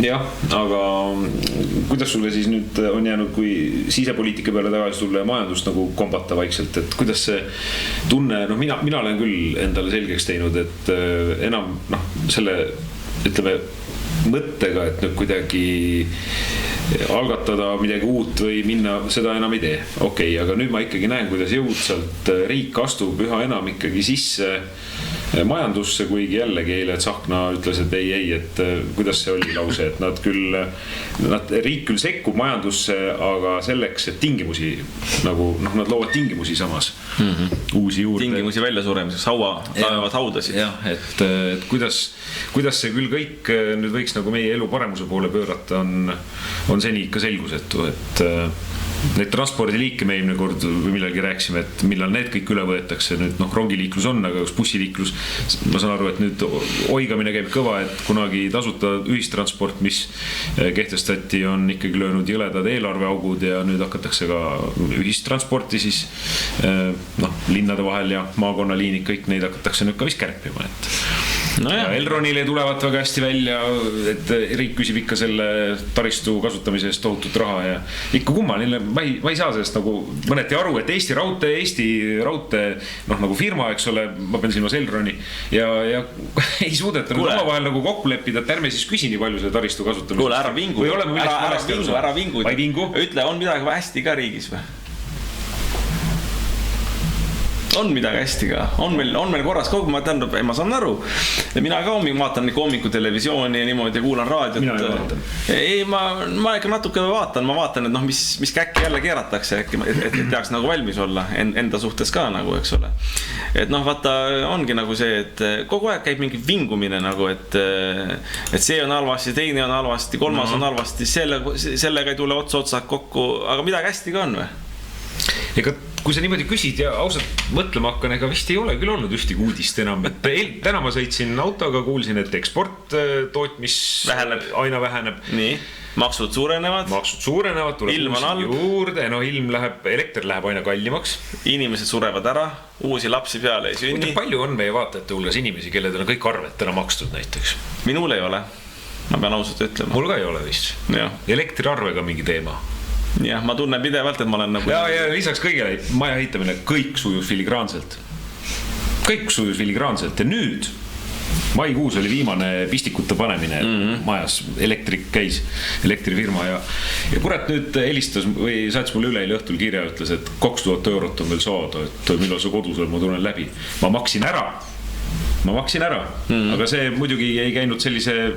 Jah, aga kuidas sulle siis nüüd on jäänud, kui sisepoliitika peale tagasi tulla ja majandust nagu kombata vaikselt, et kuidas see tunne, mina olen küll endale selgeks teinud, et enam selle, ütleme, mõttega, et nüüd kuidagi algatada midagi uut või minna, seda enam ei tee. Okei, aga nüüd ma ikkagi näen, kuidas jõudsalt riik astub üha enam ikkagi sisse majandusse, kuigi jällegi eile Tsahkna ütles, et ei, et kuidas see oli lause, et riik küll sekkub majandusse, aga selleks, et tingimusi nagu, nad loovad tingimusi samas uusi juurde. Tingimusi välja suremiseks, laevad haudasid. Jah, et kuidas see küll kõik nüüd võiks nagu meie elu paremuse poole pöörata, on seni ikka selgusetu, et need transpordiliike me eelmine kord või millalgi rääksime, et millal need kõik üle võetakse. Nüüd rongiliiklus on, aga bussiliiklus, ma saan aru, et nüüd oigamine käib kõva, et kunagi tasuta ühistransport, mis kehtestati, on ikkagi löönud jõledad eelarveaugud ja nüüd hakatakse ka ühistransporti siis linnade vahel ja maakonnaliinid, kõik neid hakatakse nüüd ka vist kärpima, et ja Elronile tulevad väga hästi välja, et riik küsib ikka selle taristu kasutamise eest tohutut raha ja ikka kummaline, ma ei saa sellest nagu mõneti aru, et Eesti Raudtee nagu firma, eks ole, ma pean silmas Elroni ja ei suudeta omavahel nagu kokku leppida, et ärme siis küsi nii palju selle taristu kasutamise. Kuule, ära vingu. Ütle, on midagi hästi ka riigis või? On midagi hästi ka, on meil korras kogu, ma saan aru, mina ka vaatan hommikutelevisiooni ja niimoodi ja kuulan raadiot. Mina ei vaatan. Ei, ma ikka natuke vaatan, et mis käkki jälle keeratakse, et peaks nagu valmis olla enda suhtes ka nagu, eks ole. Et vaata, ongi nagu see, et kogu aeg käib mingi vingumine nagu, et see on halvasti, teine on halvasti, kolmas on halvasti, sellega ei tule otsa kokku, aga midagi hästi ka on või? Ega kui sa niimoodi küsid ja ausalt mõtlema hakkan, ega vist ei ole küll olnud ühtegi uudist enam, et täna ma sõitsin autoga, kuulsin, et eksport tootmis aina väheneb. Nii, maksud suurenevad, tuleb uusi juurde, ilm läheb, elekter läheb aina kallimaks. Inimesed surevad ära, uusi lapsi peale ei sünni. Palju on meie vaatajate hulgas inimesi, kelledel on kõik arved täna makstud näiteks? Minul ei ole, ma pean ausalt ütlema. Mul ka ei ole vist. Elektriarvega mingi teema. Jah, ma tunnen pidevalt, et ma olen nagu... Ja lisaks kõigele maja ehitamine, kõik sujus filigraanselt. Ja nüüd maikuus oli viimane pistikute panemine majas, elektrifirma ja kurat nüüd helistas või saatis mulle üleeile õhtul kirja, ütles, et 2000 eurot on veel saada, et millal sa kodus on, ma tulen läbi. Ma maksin ära, aga see muidugi ei käinud sellise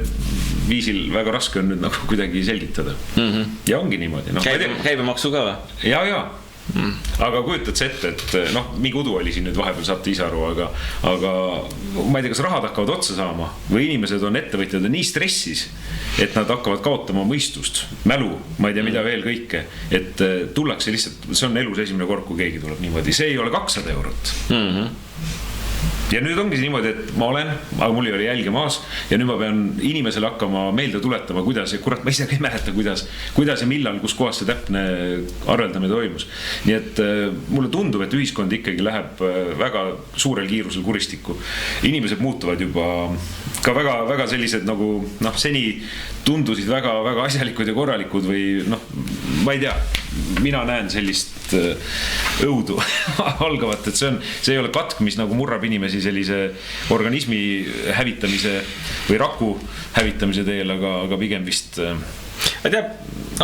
viisil, väga raske on nüüd nagu kuidagi selgitada. Ja ongi niimoodi. Käibemaksu ka või? Ja. Aga kujutad see ette, et mingi udu oli siin nüüd vahepeal, saate ise aru, aga ma ei tea, kas rahad hakkavad otsa saama või inimesed on ettevõtjad nii stressis, et nad hakkavad kaotama mõistust, mälu, ma ei tea, mida veel kõike, et tullakse lihtsalt, see on elus esimene kord, kui keegi tuleb niimoodi, see ei ole 200 eurot. Ja nüüd ongi see niimoodi, et ma olen, aga mul ei ole jälge maas ja nüüd ma pean inimesele hakkama meelde tuletama, kuidas ja kurat, ma ise ei mäleta, kuidas ja millal, kus kohas see täpne arveldamine toimus. Nii et mulle tundub, et ühiskond ikkagi läheb väga suurel kiirusel kuristikku. Inimesed muutuvad juba ka väga sellised nagu seni tundusid väga asjalikud ja korralikud või ma ei tea, mina näen sellist õudu algavat, et see ei ole katk, mis nagu murrab inimesi sellise organismi hävitamise või raku hävitamise teel, aga pigem vist ma teab,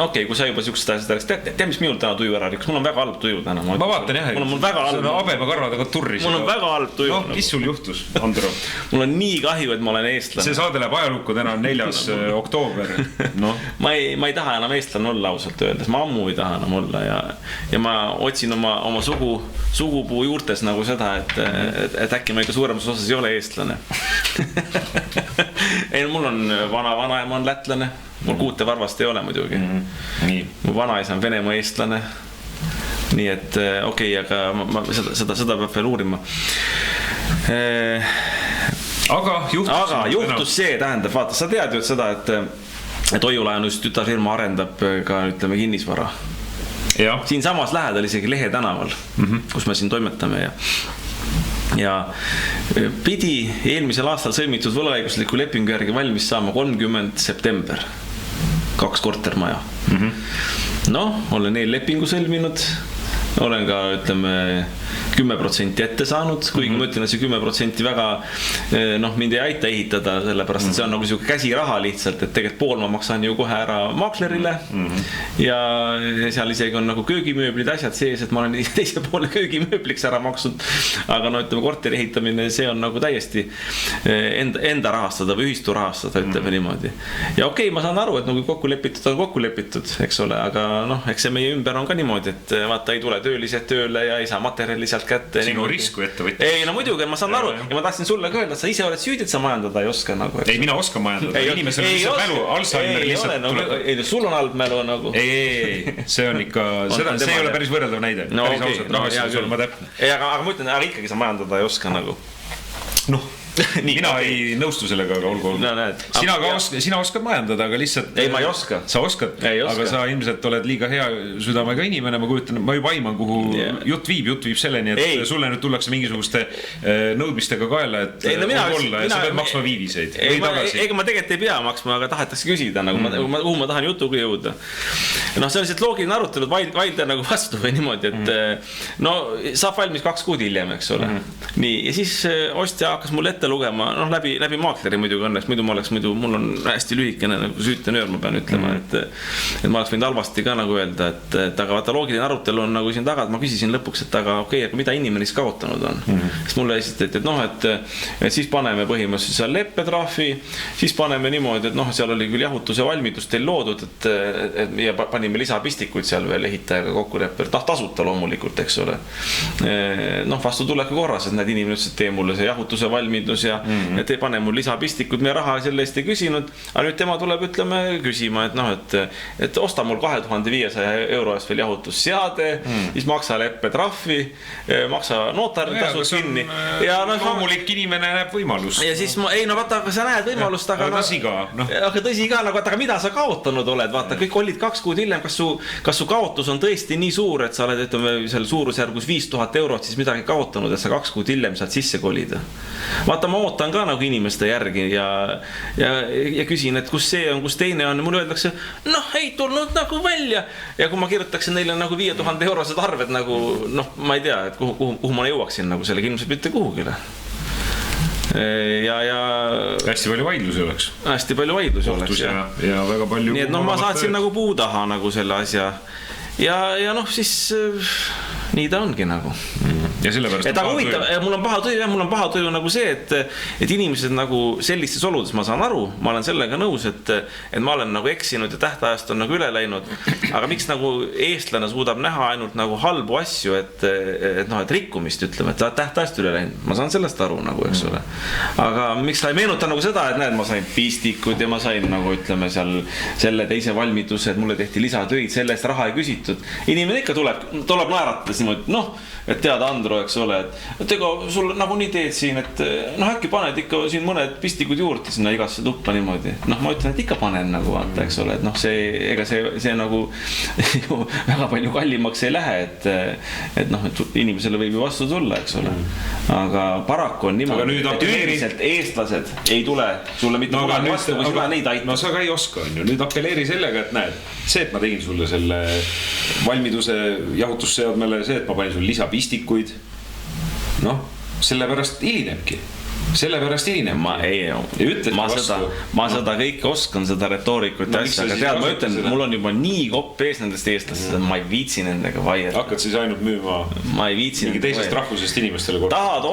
okei, kui sa juba siuksed asjad rääksid, tead, mis minul täna tuju ära rikkus, mul on väga halb tuju täna. Ma vaatan jah, mul on väga halb. Habemakarvadega turris. Mul on väga halb tuju. Mis sul juhtus, Andro? Mul on nii kahju, et ma olen eestlane. See saade läheb ajalukku, täna on 4. oktoober. Ma ei taha enam eestlane olla ausalt öeldes, ma ammu ei taha enam olla ja ma otsin oma sugupuu juurtes nagu seda, et äkki ma ikka suuremas osas ei ole eestlane. Ei, mul on vanaema on lätlane. Mul Kuute Varvast ei ole muidugi. Mu vanaisa on Venemaa eestlane. Nii et okei, aga seda peab veel uurima. Aga juhtus see, tähendab, vaata, sa tead ju seda, et Oiulaenus tütarfirma arendab ka, ütleme, kinnisvara. Ja. Siin samas lähedal isegi Lehe tänaval, kus me siin toimetame ja pidi eelmisel aastal sõlmitud võlaõigusliku lepingu järgi valmis saama 30. september 2 kortermaja. Olen eellepingu sõlminud, olen ka, ütleme, 10% ette saanud, kuigi ma ütlen, et see 10% väga mind ei aita ehitada, sellepärast, et see on nagu siuke käsiraha lihtsalt, et tegelikult pool ma maksan ju kohe ära maaklerile ja seal isegi on nagu köögimööblid asjad sees, et ma olen teise poole köögimööbliks ära maksnud, aga ütleme, korteri ehitamine, see on nagu täiesti enda rahastada või ühistu rahastada, ütleme niimoodi. Ja okei, ma saan aru, et nagu kokku lepitud, eks ole, aga eks see meie ümber on ka niimoodi, et vaata, ei tule töölised tööle ja ei saa materjali sealt kätte. Sinu risku ettevõtja. Ei, muidugi, ma saan aru ja ma tahtsin sulle ka öelda, et sa ise oled süüdi, et sa majandada ei oska nagu. Ei, mina oskan majandada. Inimesel on lihtsalt mälu, Alzheimer lihtsalt tuleb. Ei, sul on halb mälu nagu. Ei, see on ikka, see ei ole päris võrreldav näide. Päris ausalt, rahastus on ma täpne. Ei, aga ma ütlen, aga ikkagi sa majandada ei oska nagu. Mina ei nõustu sellega, aga olgu. Sina oskad majandada, aga lihtsalt. Ei, ma ei oska. Sa oskad, aga sa ilmselt oled liiga hea südamega inimene. Ma kujutan, ma juba aiman, kuhu jutt viib selleni, et sulle nüüd tullakse mingisuguste nõudmistega kaela, et olla ja sa pead maksma viiviseid. Ega ma tegelikult ei pea maksma, aga tahetakse küsida, kuhu ma tahan jutuga jõuda. See on lihtsalt loogiline arutelu, vaidle nagu vastu või niimoodi, et saab valmis 2 kuud hiljem, eks ole. Nii, ja siis ostja hakkas mul ette lugema, läbi maakleri muidugi õnneks, mul on hästi lühikene nagu süütenöör, ma pean ütlema, et ma oleks võinud halvasti ka nagu öelda, et aga vaata loogiline arutelu on nagu siin taga, et ma küsisin lõpuks, et aga okei, aga mida inimene siis kaotanud on? Sest mulle esitati, et siis paneme põhimõtteliselt seal leppetrahvi, siis paneme niimoodi, et seal oli küll jahutuse valmidus teil loodud, ja panime lisapistikuid seal veel ehitajaga kokkuleppel, tasuta loomulikult, eks ole. Vastu tuleku korras, et need inimene ütles, et tee mulle see jahutuse valmidus ja te pane mul lisapistikud, meie raha selle eest ei küsinud, aga nüüd tema tuleb, ütleme, küsima, et osta mul 2500 euro eest veel jahutusseade, siis maksa leppetrahvi, maksa notaritasud kinni. Loomulik inimene näeb võimalust. Ja siis vaata, aga sa näed võimalust, aga tõsi ka. Aga tõsi ka, aga mida sa kaotanud oled, vaata, kõik olid 2 kuud hiljem, kas su kaotus on tõesti nii suur, et sa oled, ütleme, seal suurusjärgus 5000 eurot siis midagi kaotanud, et sa 2 kuud hiljem saad sisse kolida. Vaata, ma ootan ka nagu inimeste järgi ja küsin, et kus see on, kus teine on. Mulle öeldakse, ei tulnud nagu välja. Ja kui ma kirjutaksin neile nagu 5000 eurosed arved, nagu, ma ei tea, et kuhu ma jõuaksin nagu sellega ilmselt mitte kuhugile. Ja hästi palju vaidlusi oleks. Hästi palju vaidlusi oleks, ja väga palju. Nii et ma saatsin nagu puu taha nagu selle asja. Ja siis nii ta ongi nagu. Ja sellepärast et aga huvitav, mul on paha tuju nagu see, et inimesed nagu sellistes oludes, ma saan aru, ma olen sellega nõus, et ma olen nagu eksinud ja tähtajast on nagu üle läinud, aga miks nagu eestlane suudab näha ainult nagu halbu asju, et rikkumist ütleme, et tähtajast üle läinud, ma saan sellest aru nagu, eks ole. Aga miks ta ei meenuta nagu seda, et näed, ma sain pistikud ja ma sain nagu ütleme seal selle teise valmiduse, et mulle tehti lisatöid, selle eest raha ei küsitud. Inimene ikka tuleb naeratades niimoodi, et tead, Andro, sõpru, eks ole, et ega sul nagu nii teed siin, et noh, äkki paned ikka siin mõned pistikud juurde sinna igasse tuppa niimoodi. Noh, ma ütlen, et ikka panen nagu vaata, eks ole, et noh, ega see nagu väga palju kallimaks ei lähe, et noh, et inimesele võib ju vastu tulla, eks ole. Aga paraku on niimoodi, et üldiselt eestlased ei tule sulle mitte kunagi vastu, kui sina neid aita. No sa ka ei oska, on ju. Nüüd apelleeri sellega, et näed, see, et ma tegin sulle selle valmiduse jahutusseadmele, see, et ma panin sulle lisapistikuid, noh, sellepärast hilinebki. Ma seda kõike oskan, seda retoorikut ja asja, aga tead, ma ütlen, mul on juba nii kopp ees nendest eestlastest, et ma ei viitsi nendega vaielda. Hakkad siis ainult müüma mingi teisest rahvusest inimestele kord. Tahad,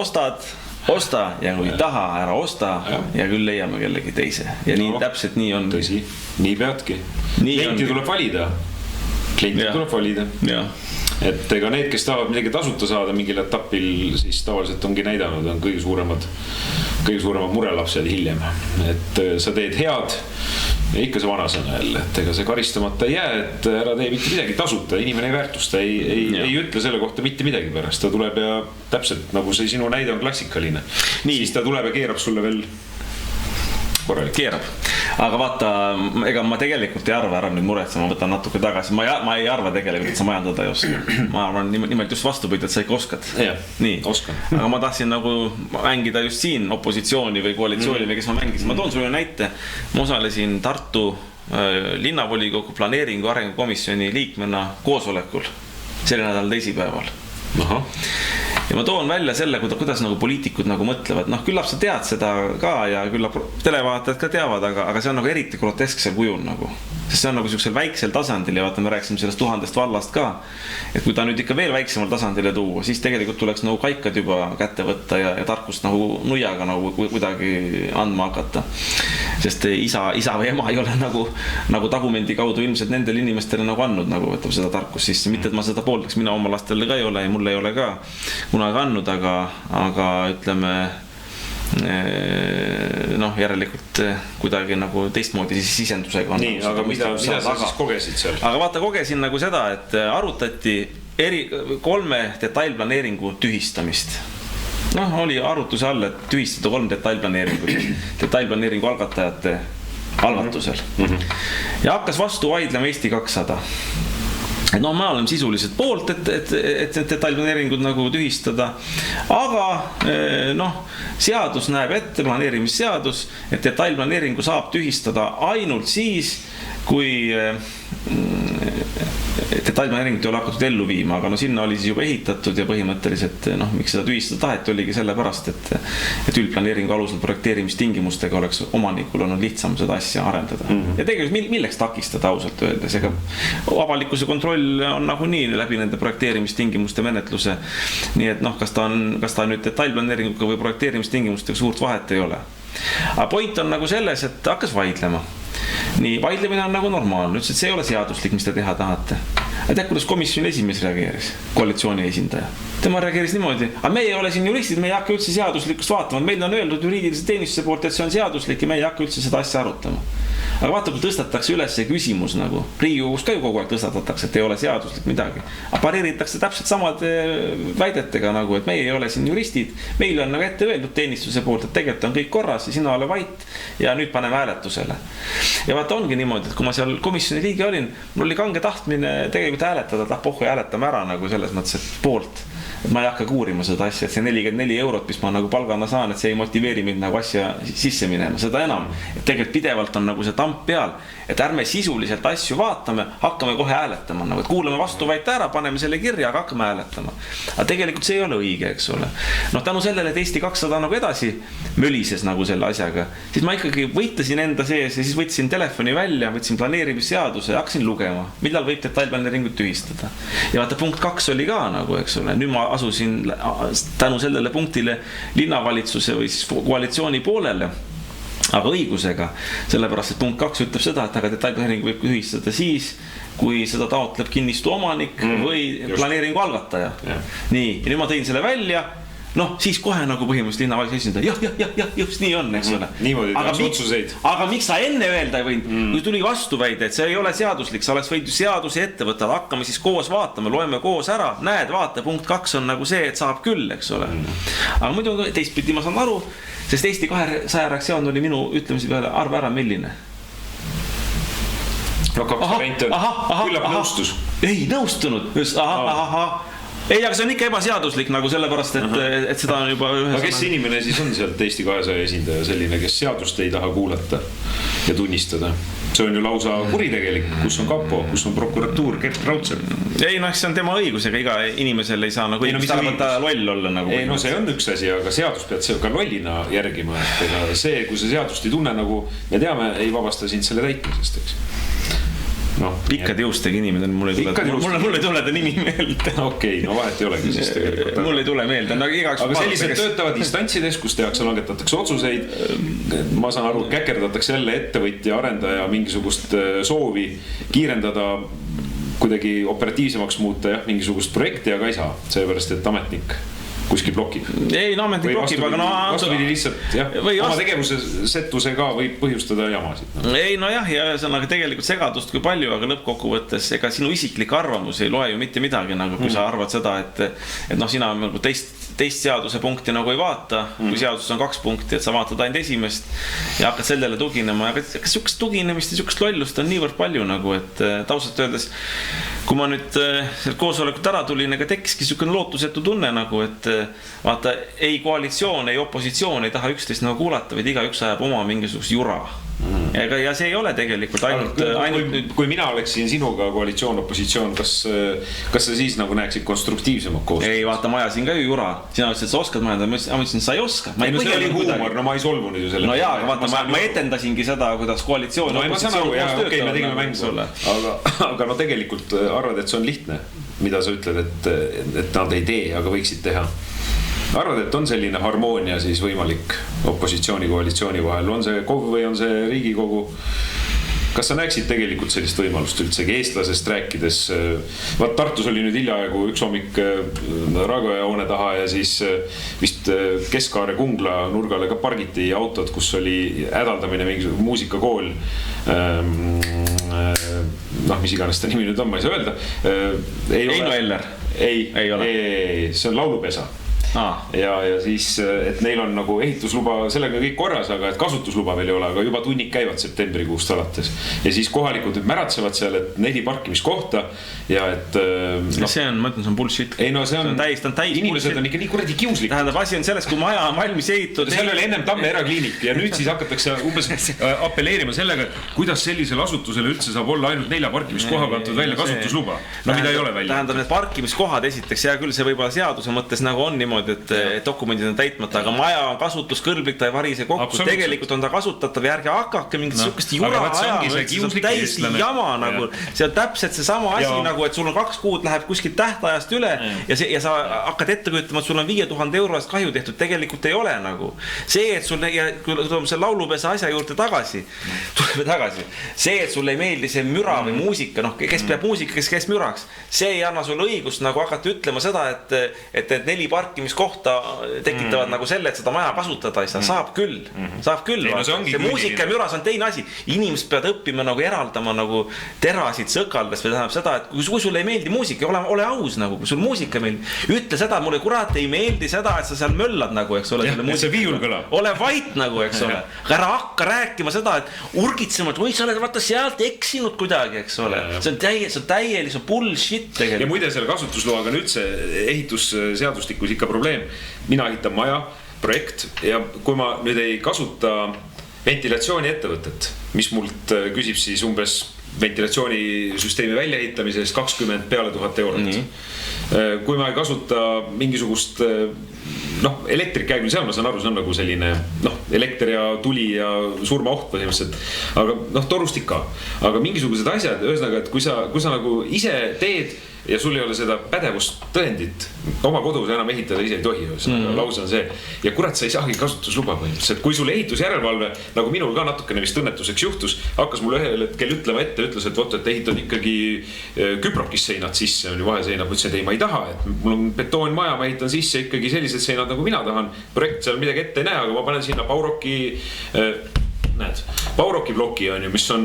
osta ja kui ei taha, ära osta ja küll leiame kellegi teise. Ja nii täpselt nii on. Tõsi, nii peadki. Klienti tuleb valida. Et ega need, kes tahavad midagi tasuta saada mingil etapil, siis tavaliselt ongi näidanud, on kõige suuremad murelapsed hiljem. Et sa teed head ja ikka see vanasõna jälle, et ega see karistamata ei jää, et ära tee mitte midagi tasuta, inimene ei väärtusta, ei ütle selle kohta mitte midagi pärast. Ta tuleb ja täpselt nagu see sinu näide on klassikaline. Siis ta tuleb ja keerab sulle veel korralik. Keerab. Aga vaata, ega ma tegelikult ei arva ära nüüd muretsema, ma võtan natuke tagasi. Ma ei arva tegelikult, et sa majandada ei oska. Ma arvan nimelt just vastupidi, et sa ikka oskad. Nii, oskan. Aga ma tahtsin nagu mängida just siin opositsiooni või koalitsiooni või kes ma mängisin. Ma toon sulle näite. Ma osalesin Tartu linnavolikogu planeeringu arengukomisjoni liikmena koosolekul selle nädal teisipäeval. Ja ma toon välja selle, kuidas nagu poliitikud nagu mõtlevad. Noh, küllap sa tead seda ka ja küllap televaatajad ka teavad, aga see on nagu eriti grotesksel kujul nagu. Sest see on nagu sellisel väiksel tasandil ja vaata, me rääksime sellest 1000 vallast ka. Et kui ta nüüd ikka veel väiksemal tasandile tuua, siis tegelikult tuleks nagu kaikad juba kätte võtta ja tarkust nagu nuiaga nagu kuidagi andma hakata. Sest isa või ema ei ole nagu tagumendi kaudu ilmselt nendel inimestele nagu andnud nagu võtab seda tarkust sisse. Mitte, et ma seda pooldaks, mina oma lastele ka ei ole ja mul ei ole ka kunagi andnud, aga ütleme, noh, järelikult kuidagi nagu teistmoodi sisendusega on. Nii, aga mida sa siis kogesid seal? Aga vaata, kogesin nagu seda, et arutati 3 detailplaneeringu tühistamist. Noh, oli arutuse all, et tühistada 3 detailplaneeringut detailplaneeringu algatajate algatusel. Ja hakkas vastu vaidlema Eesti 200. Et no ma olen sisuliselt poolt, et detailplaneeringud nagu tühistada, aga noh, seadus näeb ette, planeerimisseadus, et detailplaneeringu saab tühistada ainult siis, kui detailplaneeringut ei ole hakatud ellu viima, aga no sinna oli siis juba ehitatud ja põhimõtteliselt, noh, miks seda tühistada taheti, oligi sellepärast, et üldplaneeringu alusel projekteerimistingimustega oleks omanikul olnud lihtsam seda asja arendada. Ja tegelikult milleks takistada ausalt öeldes, ega avalikkuse kontroll on nagu nii läbi nende projekteerimistingimuste menetluse, nii et noh, kas ta nüüd detailplaneeringuga või projekteerimistingimustega suurt vahet ei ole. Aga point on nagu selles, et hakkas vaidlema. Nii, vaidlemine on nagu normaalne, ütles, et see ei ole seaduslik, mis te teha tahate. Aga tead, kuidas komisjoni esimees reageeris, koalitsiooni esindaja? Tema reageeris niimoodi, aga meie ei ole siin juristid, me ei hakka üldse seaduslikust vaatama. Meil on öeldud juriidilise teenistuse poolt, et see on seaduslik ja me ei hakka üldse seda asja arutama. Aga vaata, kui tõstatakse üles see küsimus nagu, Riigikogus ka ju kogu aeg tõstatatakse, et ei ole seaduslik midagi. Aga pareeritakse täpselt samade väidetega nagu, et meie ei ole siin juristid, meil on nagu ette öeldud teenistuse poolt, et tegelikult on kõik korras ja sina ole vait ja nüüd paneme hääletusele. Ja vaata ongi niimoodi, et kui ma seal komisjoni liige olin, mul oli kange tahtmine tegelikult hääletada, et pohhu hääletame ära nagu selles mõttes, et poolt. Et ma ei hakka kuurima seda asja, et see 44 €, mis ma nagu palgana saan, et see ei motiveeri mind nagu asja sisse minema. Seda enam, et tegelikult pidevalt on nagu see tamp peal, et ärme sisuliselt asju vaatame, hakkame kohe hääletama. Nagu, et kuulame vastu vaid ära, paneme selle kirja, aga hakkame hääletama. Aga tegelikult see ei ole õige, eks ole. Noh, tänu sellele, et Eesti 200 nagu edasi mölises nagu selle asjaga, siis ma ikkagi võitlesin enda sees ja siis võtsin telefoni välja, võtsin planeerimisseaduse ja hakkasin lugema, millal võib detailplaneeringut tühistada. Ja vaata, punkt 2 oli ka nagu, eks ole, nüüd ma asusin tänu sellele punktile linnavalitsuse või siis koalitsiooni poolele, aga õigusega, sellepärast, et punkt 2 ütleb seda, et aga detailplaneeringu võib tühistada siis, kui seda taotleb kinnistu omanik või planeeringu algataja. Nii, ja nüüd ma tõin selle välja, noh, siis kohe nagu põhimõtteliselt linnavalitsuse esindaja, jah, just nii on, eks ole. Niimoodi tehakse otsuseid. Aga miks sa enne öelda ei võinud, kui tuli vastuväide, et see ei ole seaduslik, sa oleks võinud seadusi ette võtta, hakkame siis koos vaatama, loeme koos ära, näed, vaata, punkt 2 on nagu see, et saab küll, eks ole. Aga muidu teistpidi ma saan aru, sest Eesti 200 reaktsioon oli minu ütlemise peale, arva ära, milline. No 2 varianti on, küllap nõustus. Ei, nõustunud. Ei, aga see on ikka ebaseaduslik nagu sellepärast, et seda on juba aga kes inimene siis on sealt Eesti 200 esindaja selline, kes seadust ei taha kuulata ja tunnistada? See on ju lausa kuritegelik, kus on kapo, kus on prokuratuur, Gert Raudsepp. Ei, noh, see on tema õigus, ega iga inimesel ei saa nagu õigust arvata loll olla nagu. Ei, no see on üks asi, aga seadus pead see ka lollina järgima. Et see, kui sa seadust ei tunne, nagu me teame, ei vabasta sind selle täitmisest, eks. No, pikkad juustega inimene, mul ei tule ta nimi meelde. Okei, no vahet ei olegi siis tegelikult. Mul ei tule meelde. No, aga sellised töötavad instantsides, kus tehakse, langetatakse otsuseid. Ma saan aru, käkerdatakse jälle ettevõtja, arendaja mingisugust soovi kiirendada, kuidagi operatiivsemaks muuta mingisugust projekti, aga ei saa. Seepärast, et ametnik kuskil blokib. Ei, no ametnik blokib, aga no... Vastupidi lihtsalt, jah, oma tegevuse setuse ka võib põhjustada jamasid. Ei, no jah, ja see on aga tegelikult segadust kui palju, aga lõppkokkuvõttes ega sinu isiklik arvamus ei loe ju mitte midagi, nagu kui sa arvad seda, et noh, sina nagu teist seaduse punkti nagu ei vaata, kui seaduses on 2 punkti, et sa vaatad ainult esimest ja hakkad sellele tuginema, aga sihukest tuginemist ja sihukest lollust on niivõrd palju nagu, et tausalt öeldes, kui ma nüüd koosolekut ära tulin, ega tekkiski sihukene lootusetu tunne nagu, et vaata, ei koalitsioon, ei opositsioon ei taha üksteist nagu kuulata, vaid igaüks ajab oma mingisugust jura. Ja see ei ole tegelikult ainult kui mina oleksin sinuga koalitsioon, opositsioon, kas sa siis nagu näeksid konstruktiivsemalt koos? Ei, vaata, ma ajasin ka ju jura. Sina ütlesid, et sa oskad mõelda, ma ütlesin, et sa ei oska. Ei, no see oli huumor, no ma ei solvunud ju selle. No jaa, aga vaata, ma etendasingi seda, kuidas koalitsioon ja opositsioon koos töötavad. Me tegime mängu, aga no tegelikult arvad, et see on lihtne, mida sa ütled, et nad ei tee, aga võiksid teha. Arvad, et on selline harmoonia siis võimalik opositsiooni koalitsiooni vahel? On see KOV või on see Riigikogu? Kas sa näeksid tegelikult sellist võimalust üldsegi eestlasest rääkides? Vaat Tartus oli nüüd hiljaaegu üks hommik Raekoja hoone taha ja siis vist Keskaare Kungla nurgale ka pargiti autod, kus oli hädaldamine mingisugune muusikakool. Noh, mis iganes ta nimi nüüd on, ma ei saa öelda. Eino Eller? Ei, see on laulupesa. Ja siis, et neil on nagu ehitusluba, sellega kõik korras, aga et kasutusluba veel ei ole, aga juba tunnik käivad septembrikuust alates. Ja siis kohalikud nüüd märatsevad seal, et 4 parkimiskohta ja et... No, see on, ma ütlen, see on bullshit. Ei, no see on täis inimesed on ikka nii kuradi kiuslik. Tähendab, asi on selles, kui maja on valmis ehitud. Seal oli ennem Tamme erakliinik ja nüüd siis hakatakse umbes appelleerima sellega, et kuidas sellisel asutusele üldse saab olla ainult 4 parkimiskoha kantud välja kasutusluba. No mida ei ole välja. Tähendab, need parkimiskohad esiteks, ja küll see võib-olla seaduse mõttes nagu on niimoodi, et dokumendid on täitmata, aga maja on kasutuskõlblik, ta ei varise kokku, tegelikult on ta kasutatav ja ärge hakake mingit sihukest jura ajama, see on täiesti jama nagu, see on täpselt see sama asi nagu, et sul on 2 kuud läheb kuskilt tähtajast üle ja sa hakkad ette kujutama, et sul on 5000 eurost kahju tehtud, tegelikult ei ole nagu. See, et sul, ja kui tuleme selle laulupesa asja juurde tagasi, see, et sul ei meeldi see müra või muusika, noh, kes peab muusika, kes müraks, see ei anna sul õigust nagu hakata ütlema seda, et 4 parkimiskohta tekitavad nagu selle, et seda maja kasutada ei saa. Saab küll. See muusika ja müras on teine asi. Inimesed peavad õppima nagu eraldama nagu terasid sõkaldes või tähendab seda, et kui sul ei meeldi muusika, ole aus nagu, kui sul muusika meeldib. Ütle seda, mulle kurat ei meeldi seda, et sa seal möllad nagu, eks ole. See viiul kõlab. Ole vait nagu, eks ole. Ära hakka rääkima seda, et urgitsema, et või sa oled vaata sealt eksinud kuidagi, eks ole. See on täielik, see on bullshit tegelikult. Ja muide selle kasutusloaga on üldse ehitusseadustikus ikka probleem. Mina ehitan maja, projekt ja kui ma nüüd ei kasuta ventilatsiooni ettevõtet, mis mult küsib siis umbes ventilatsioonisüsteemi väljaehitamises 20 peale 1000 eurot. Kui ma ei kasuta mingisugust, noh, elektrikäigul, seal ma saan aru, see on nagu selline, noh, elekter ja tuli ja surmaoht põhimõtteliselt, aga noh, torustik ka. Aga mingisugused asjad, ühesõnaga, et kui sa nagu ise teed ja sul ei ole seda pädevust tõendit, oma kodus enam ehitada ise ei tohi, lause on see. Ja kurat, sa ei saagi kasutusluba põhimõtteliselt. Kui sul ehitusjärelevalve, nagu minul ka natukene vist õnnetuseks juhtus, hakkas mul ühel hetkel ütlema ette, ütles, et vot, et ehitad ikkagi küprokis seinad sisse, on ju vaheseinad, mõtlesin, et ei, ma ei taha, et mul on betoonmaja, ma ehitan sisse ikkagi sellised seinad, nagu mina tahan. Projekt seal midagi ette ei näe, aga ma panen sinna Bauroki ploki on ju, mis on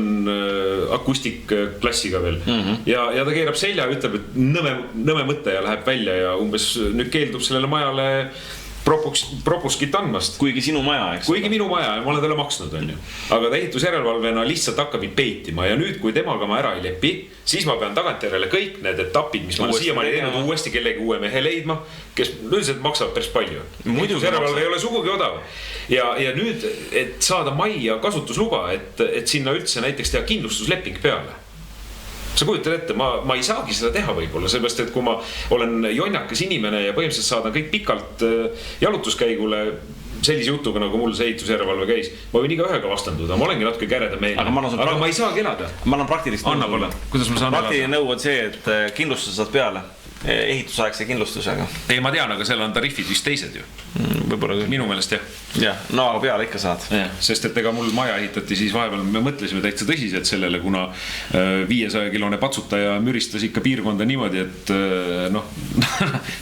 akustikklassiga veel. Ja ta keerab selja ja ütleb, et nõme mõte ja läheb välja ja umbes nüüd keeldub sellele majale propuskit andmast. Kuigi sinu maja, eks? Kuigi minu maja ja ma olen talle maksnud, on ju. Aga ta ehitusjärelevalvena lihtsalt hakkab peitima ja nüüd, kui temaga ma ära ei lepi, siis ma pean tagantjärele kõik need etapid, mis ma olen siiamaani teinud, uuesti kellegi uue mehe leidma, kes üldiselt maksavad päris palju. Ehitusjärelevalve ei ole sugugi odav. Ja nüüd, et saada majja kasutusluba, et sinna üldse näiteks teha kindlustusleping peale. Sa kujutad ette, ma ei saagi seda teha võib-olla, sellepärast, et kui ma olen jonnakas inimene ja põhimõtteliselt saadan kõik pikalt jalutuskäigule sellise jutuga, nagu mul see ehitusjärelevalve käis, ma võin iga ühega vastanduda, ma olengi natuke käreda meele, aga ma ei saagi elada. Ma annan praktilist nõu. Kuidas ma saan praktiline nõu on see, et kindlustus saad peale ehitusaegse kindlustusega. Ei, ma tean, aga seal on tariifid vist teised ju. Võib-olla küll. Minu meelest jah. Jah, no aga peale ikka saad. Sest et ega mul maja ehitati siis vahepeal, me mõtlesime täitsa tõsiselt sellele, kuna 500-kilone patsutaja müristas ikka piirkonda niimoodi, et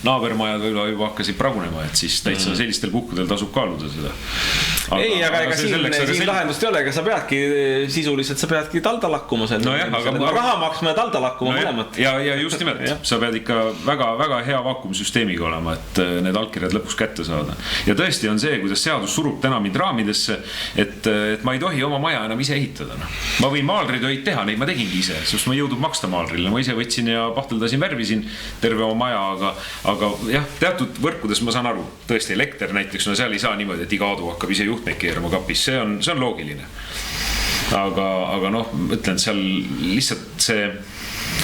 naabermajad võib-olla juba hakkasid pragunema, et siis täitsa sellistel puhkudel tasub kaaluda seda. Ei, aga siin lahendust ei ole, ega sa peadki sisuliselt, sa peadki talda lakkuma raha maksma ja talda lakkuma mõlemat. Ja just nimelt, sa pead ikka väga hea vaakumsüsteemiga olema, et need allkirjad lõpuks kätte saada. Ja tõesti on see, kuidas seadus surub täna mind raamidesse, et ma ei tohi oma maja enam ise ehitada. Ma võin maalritöid teha, neid ma tegingi ise, sest ma jõudub maksta maalrile. Ma ise võtsin ja pahteldasin, värvisin terve oma maja, aga jah, teatud võrkudes ma saan aru. Tõesti, elekter näiteks, no seal ei saa niimoodi, et iga adu hakkab ise juhtmeid keerama kapis, see on loogiline. Aga ütlen, seal lihtsalt see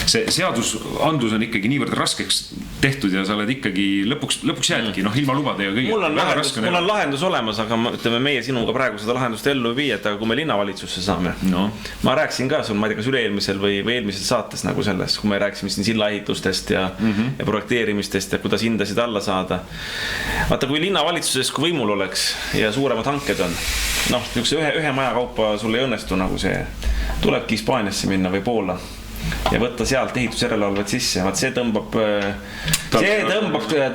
seadusandlus on ikkagi niivõrd raskeks tehtud ja sa oled ikkagi lõpuks jäädki, ilma lubade ja kõige. Mul on lahendus olemas, aga ütleme, meie sinuga praegu seda lahendust ellu ei vii, et aga kui me linnavalitsusse saame. Ma rääkisin ka sul, ma ei tea, kas üle-eelmisel või eelmisel saates nagu sellest, kui me rääkisime siin sillaehitustest ja projekteerimistest ja kuidas hindasid alla saada. Vaata, kui linnavalitsuses, kui võimul oleks ja suuremad hanked on, ühe maja kaupa sul ei õnnestu nagu see, tulebki Hispaaniasse minna või Poola ja võtta sealt ehitusjärelevalvet sisse. Vaat see tõmbab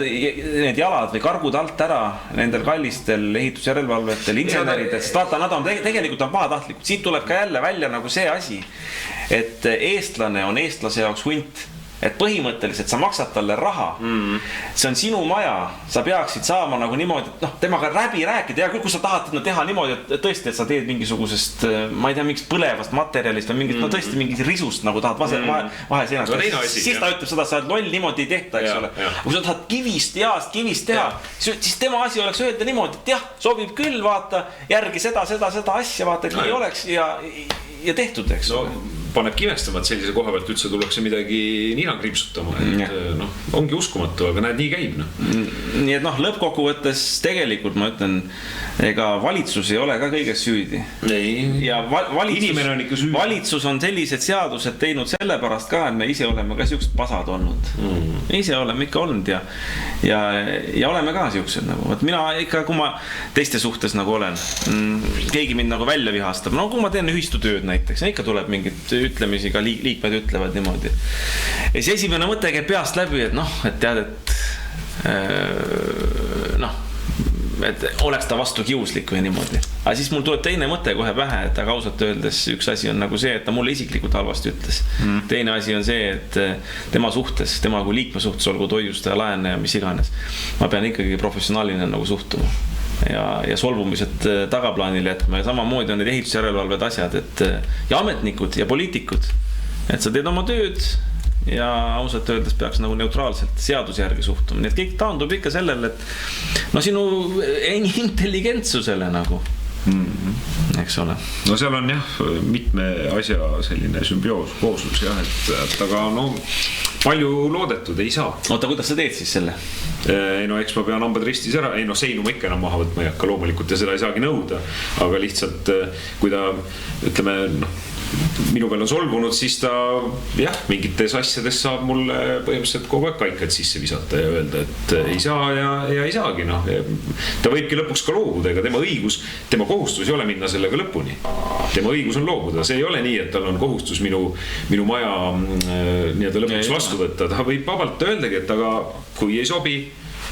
need jalad või kargud alt ära nendel kallistel ehitusjärelevalvetel, inseneridel, sest vaata, nad on tegelikult pahatahtlikud. Siit tuleb ka jälle välja nagu see asi, et eestlane on eestlase jaoks hunt. Et põhimõtteliselt sa maksad talle raha, see on sinu maja, sa peaksid saama nagu niimoodi, temaga läbi rääkida ja küll, kui sa tahad teha niimoodi, et tõesti, et sa teed mingisugusest, ma ei tea, mingist põlevast materjalist või mingit, tõesti mingit risust nagu tahad vaheseinast, siis ta ütleb seda, sa oled loll, niimoodi ei tehta, eks ole. Kui sa tahad kivist teha, siis tema asi oleks öelda niimoodi, et jah, sobib küll, vaata, järgi seda asja, vaata, et nii oleks ja tehtud, eks ole. Paneb kimestama, et sellise koha pealt üldse tullakse midagi nina kriipsutama, et ongi uskumatu, aga näed, nii käib. Nii et lõppkokkuvõttes tegelikult ma ütlen, ega valitsus ei ole ka kõiges süüdi. Ja valitsus on sellised seadused teinud sellepärast ka, et me ise oleme ka siuksed pasad olnud. Ise oleme ikka olnud ja oleme ka siuksed nagu. Mina ikka, kui ma teiste suhtes nagu olen, keegi mind nagu välja vihastab, kui ma teen ühistutööd näiteks, ikka tuleb mingit ütlemisi, ka liikmed ütlevad niimoodi. Ja see esimene mõte käib peast läbi, et tead, et oleks ta vastu kiuslik või niimoodi. Aga siis mul tuleb teine mõte kohe pähe, et aga ausalt öeldes üks asi on nagu see, et ta mulle isiklikult halvasti ütles. Teine asi on see, et tema suhtes, tema kui liikme suhtes, olgu toiustaja, laene ja mis iganes, ma pean ikkagi professionaalina nagu suhtuma. Ja solvumised tagaplaanile jätma ja samamoodi on need ehitusjärelevalved asjad, ja ametnikud ja poliitikud, et sa teed oma tööd ja ausalt öeldes peaks nagu neutraalselt seaduse järgi suhtuma. Nii et kõik taandub ikka sellele, et sinu intelligentsusele nagu, eks ole. No seal on jah, mitme asja selline sümbioos, kooslus jah, et aga palju loodetud ei saa. Oota, kuidas sa teed siis selle? Eks ma pean hambad ristis ära, seinu ma ikka enam maha võtma ei hakka loomulikult ja seda ei saagi nõuda, aga lihtsalt kui ta, ütleme, minu peal on solvunud, siis ta jah, mingites asjades saab mulle põhimõtteliselt kogu aeg kaikad sisse visata ja öelda, et ei saa ja ei saagi, noh. Ta võibki lõpuks ka loobuda, ega tema õigus, tema kohustus ei ole minna sellega lõpuni. Tema õigus on loobuda, see ei ole nii, et tal on kohustus minu maja nii-öelda lõpuks vastu võtta. Ta võib vabalt öeldagi, et aga kui ei sobi.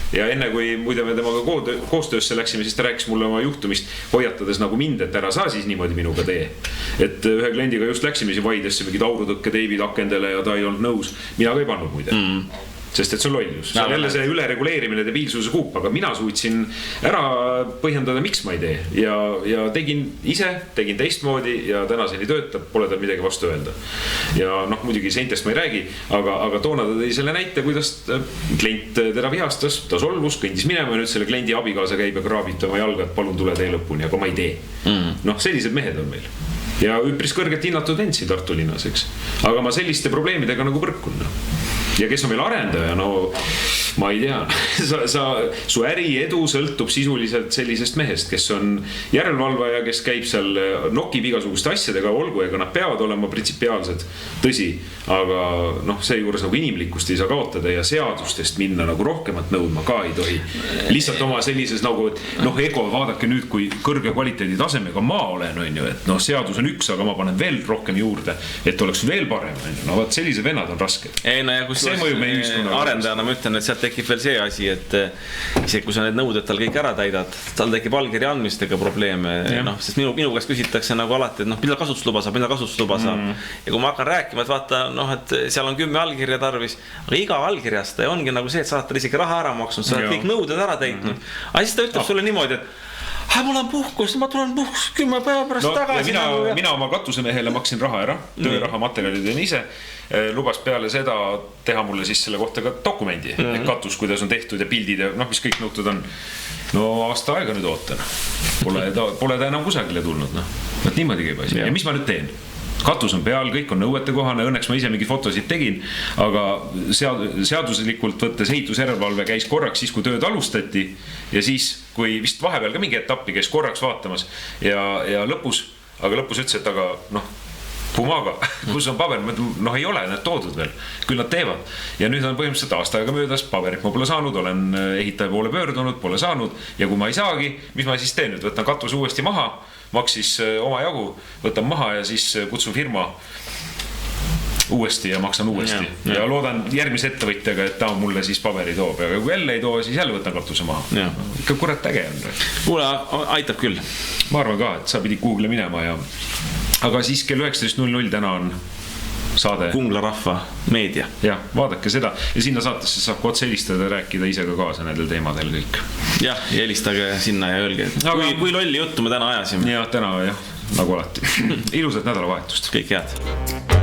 Ja enne kui muide me temaga koostöösse läksime, siis ta rääkis mulle oma juhtumist hoiatades nagu mind, et ära saa siis niimoodi minuga tee. Et ühe kliendiga just läksime siin vaidesse mingid aurutõkke teibid akendele ja ta ei olnud nõus. Mina ka ei pannud muide. Sest et see on lollus. See on jälle see ülereguleerimine debiilsuse kuup, aga mina suutsin ära põhjendada, miks ma ei tee. Ja tegin ise, tegin teistmoodi ja tänaseni töötab, pole tal midagi vastu öelda. Ja noh, muidugi seintest ma ei räägi, aga toona ta tõi selle näite, kuidas klient teda vihastas, ta solvus, kõndis minema ja nüüd selle kliendi abikaasa käib ja kraabib tema jalga, et palun tule tee lõpuni, aga ma ei tee. Noh, sellised mehed on meil. Ja üpris kõrget hinnatud endsi Tartu linnas, eks. Aga ma selliste probleemidega nagu põrkun. Ja kes on meil arendaja, no ma ei tea, su äri edu sõltub sisuliselt sellisest mehest, kes on järelevalvaja, kes käib seal, nokib igasuguste asjadega, olgu, ega nad peavad olema printsipiaalsed, tõsi, aga noh, see juures nagu inimlikkust ei saa kaotada ja seadustest minna nagu rohkemat nõudma ka ei tohi. Lihtsalt oma sellises nagu, et noh, ego, vaadake nüüd, kui kõrge kvaliteedi tasemega ma olen, on ju, et noh, seadus on üks, aga ma panen veel rohkem juurde, et oleks veel parem, on ju, no vaat sellised vennad on rasked. Ei, no ja kus arendajana ma ütlen, et sealt tekib veel see asi, et isegi kui sa need nõuded tal kõik ära täidad, tal tekib allkirja andmistega probleeme, noh, sest minu käest küsitakse nagu alati, et noh, millal kasutusluba saab. Ja kui ma hakkan rääkima, et vaata, noh, et seal on 10 allkirja tarvis, aga iga allkirjast ongi nagu see, et sa oled tal isegi raha ära maksnud, sa oled kõik nõuded ära täitnud. Aga siis ta ütleb sulle niimoodi, et mul on puhkus, ma tulen puhkus 10 päeva pärast tagasi. Mina oma katusemehele maksin raha ära, tööraha materjalid on ise. Lubas peale seda teha mulle siis selle kohta ka dokumendi, katus, kuidas on tehtud ja pildid ja noh, mis kõik nõutud on. No aasta aega nüüd ootan. Pole ta enam kusagile tulnud. Võt niimoodi käib asi. Ja mis ma nüüd teen? Katus on peal, kõik on nõuete kohane, õnneks ma ise mingi fotosid tegin, aga seaduslikult võttes ehitusjärelevalve käis korraks siis, kui tööd alustati ja siis, kui vist vahepeal ka mingi etappi käis korraks vaatamas ja lõpus ütles, et aga noh, Pumaga, kus on paber, noh ei ole need toodud veel, küll nad teevad. Ja nüüd on põhimõtteliselt aasta aega möödas, paberit ma pole saanud, olen ehitaja poole pöördunud, pole saanud ja kui ma ei saagi, mis ma siis teen nüüd, võtan katus uuesti maha, maksis oma jagu, võtan maha ja siis kutsun firma uuesti ja maksan uuesti ja loodan järgmise ettevõtjaga, et ta mulle siis paberi toob ja kui jälle ei too, siis jälle võtan katuse maha. Ikka kurat äge on. Kuule, aitab küll. Ma arvan ka, et sa pidid Google'i minema ja aga siis kell 19.00 täna on saade Kungla Rahva Meedia. Ja, vaadake seda ja sinna saatesse saab otse helistada ja rääkida ise ka kaasa nendel teemadel kõik. Jah, ja helistage sinna ja öelge, et kui lolli juttu me täna ajasime. Ja täna jah, nagu alati. Ilusat nädalavahetust. Kõik head.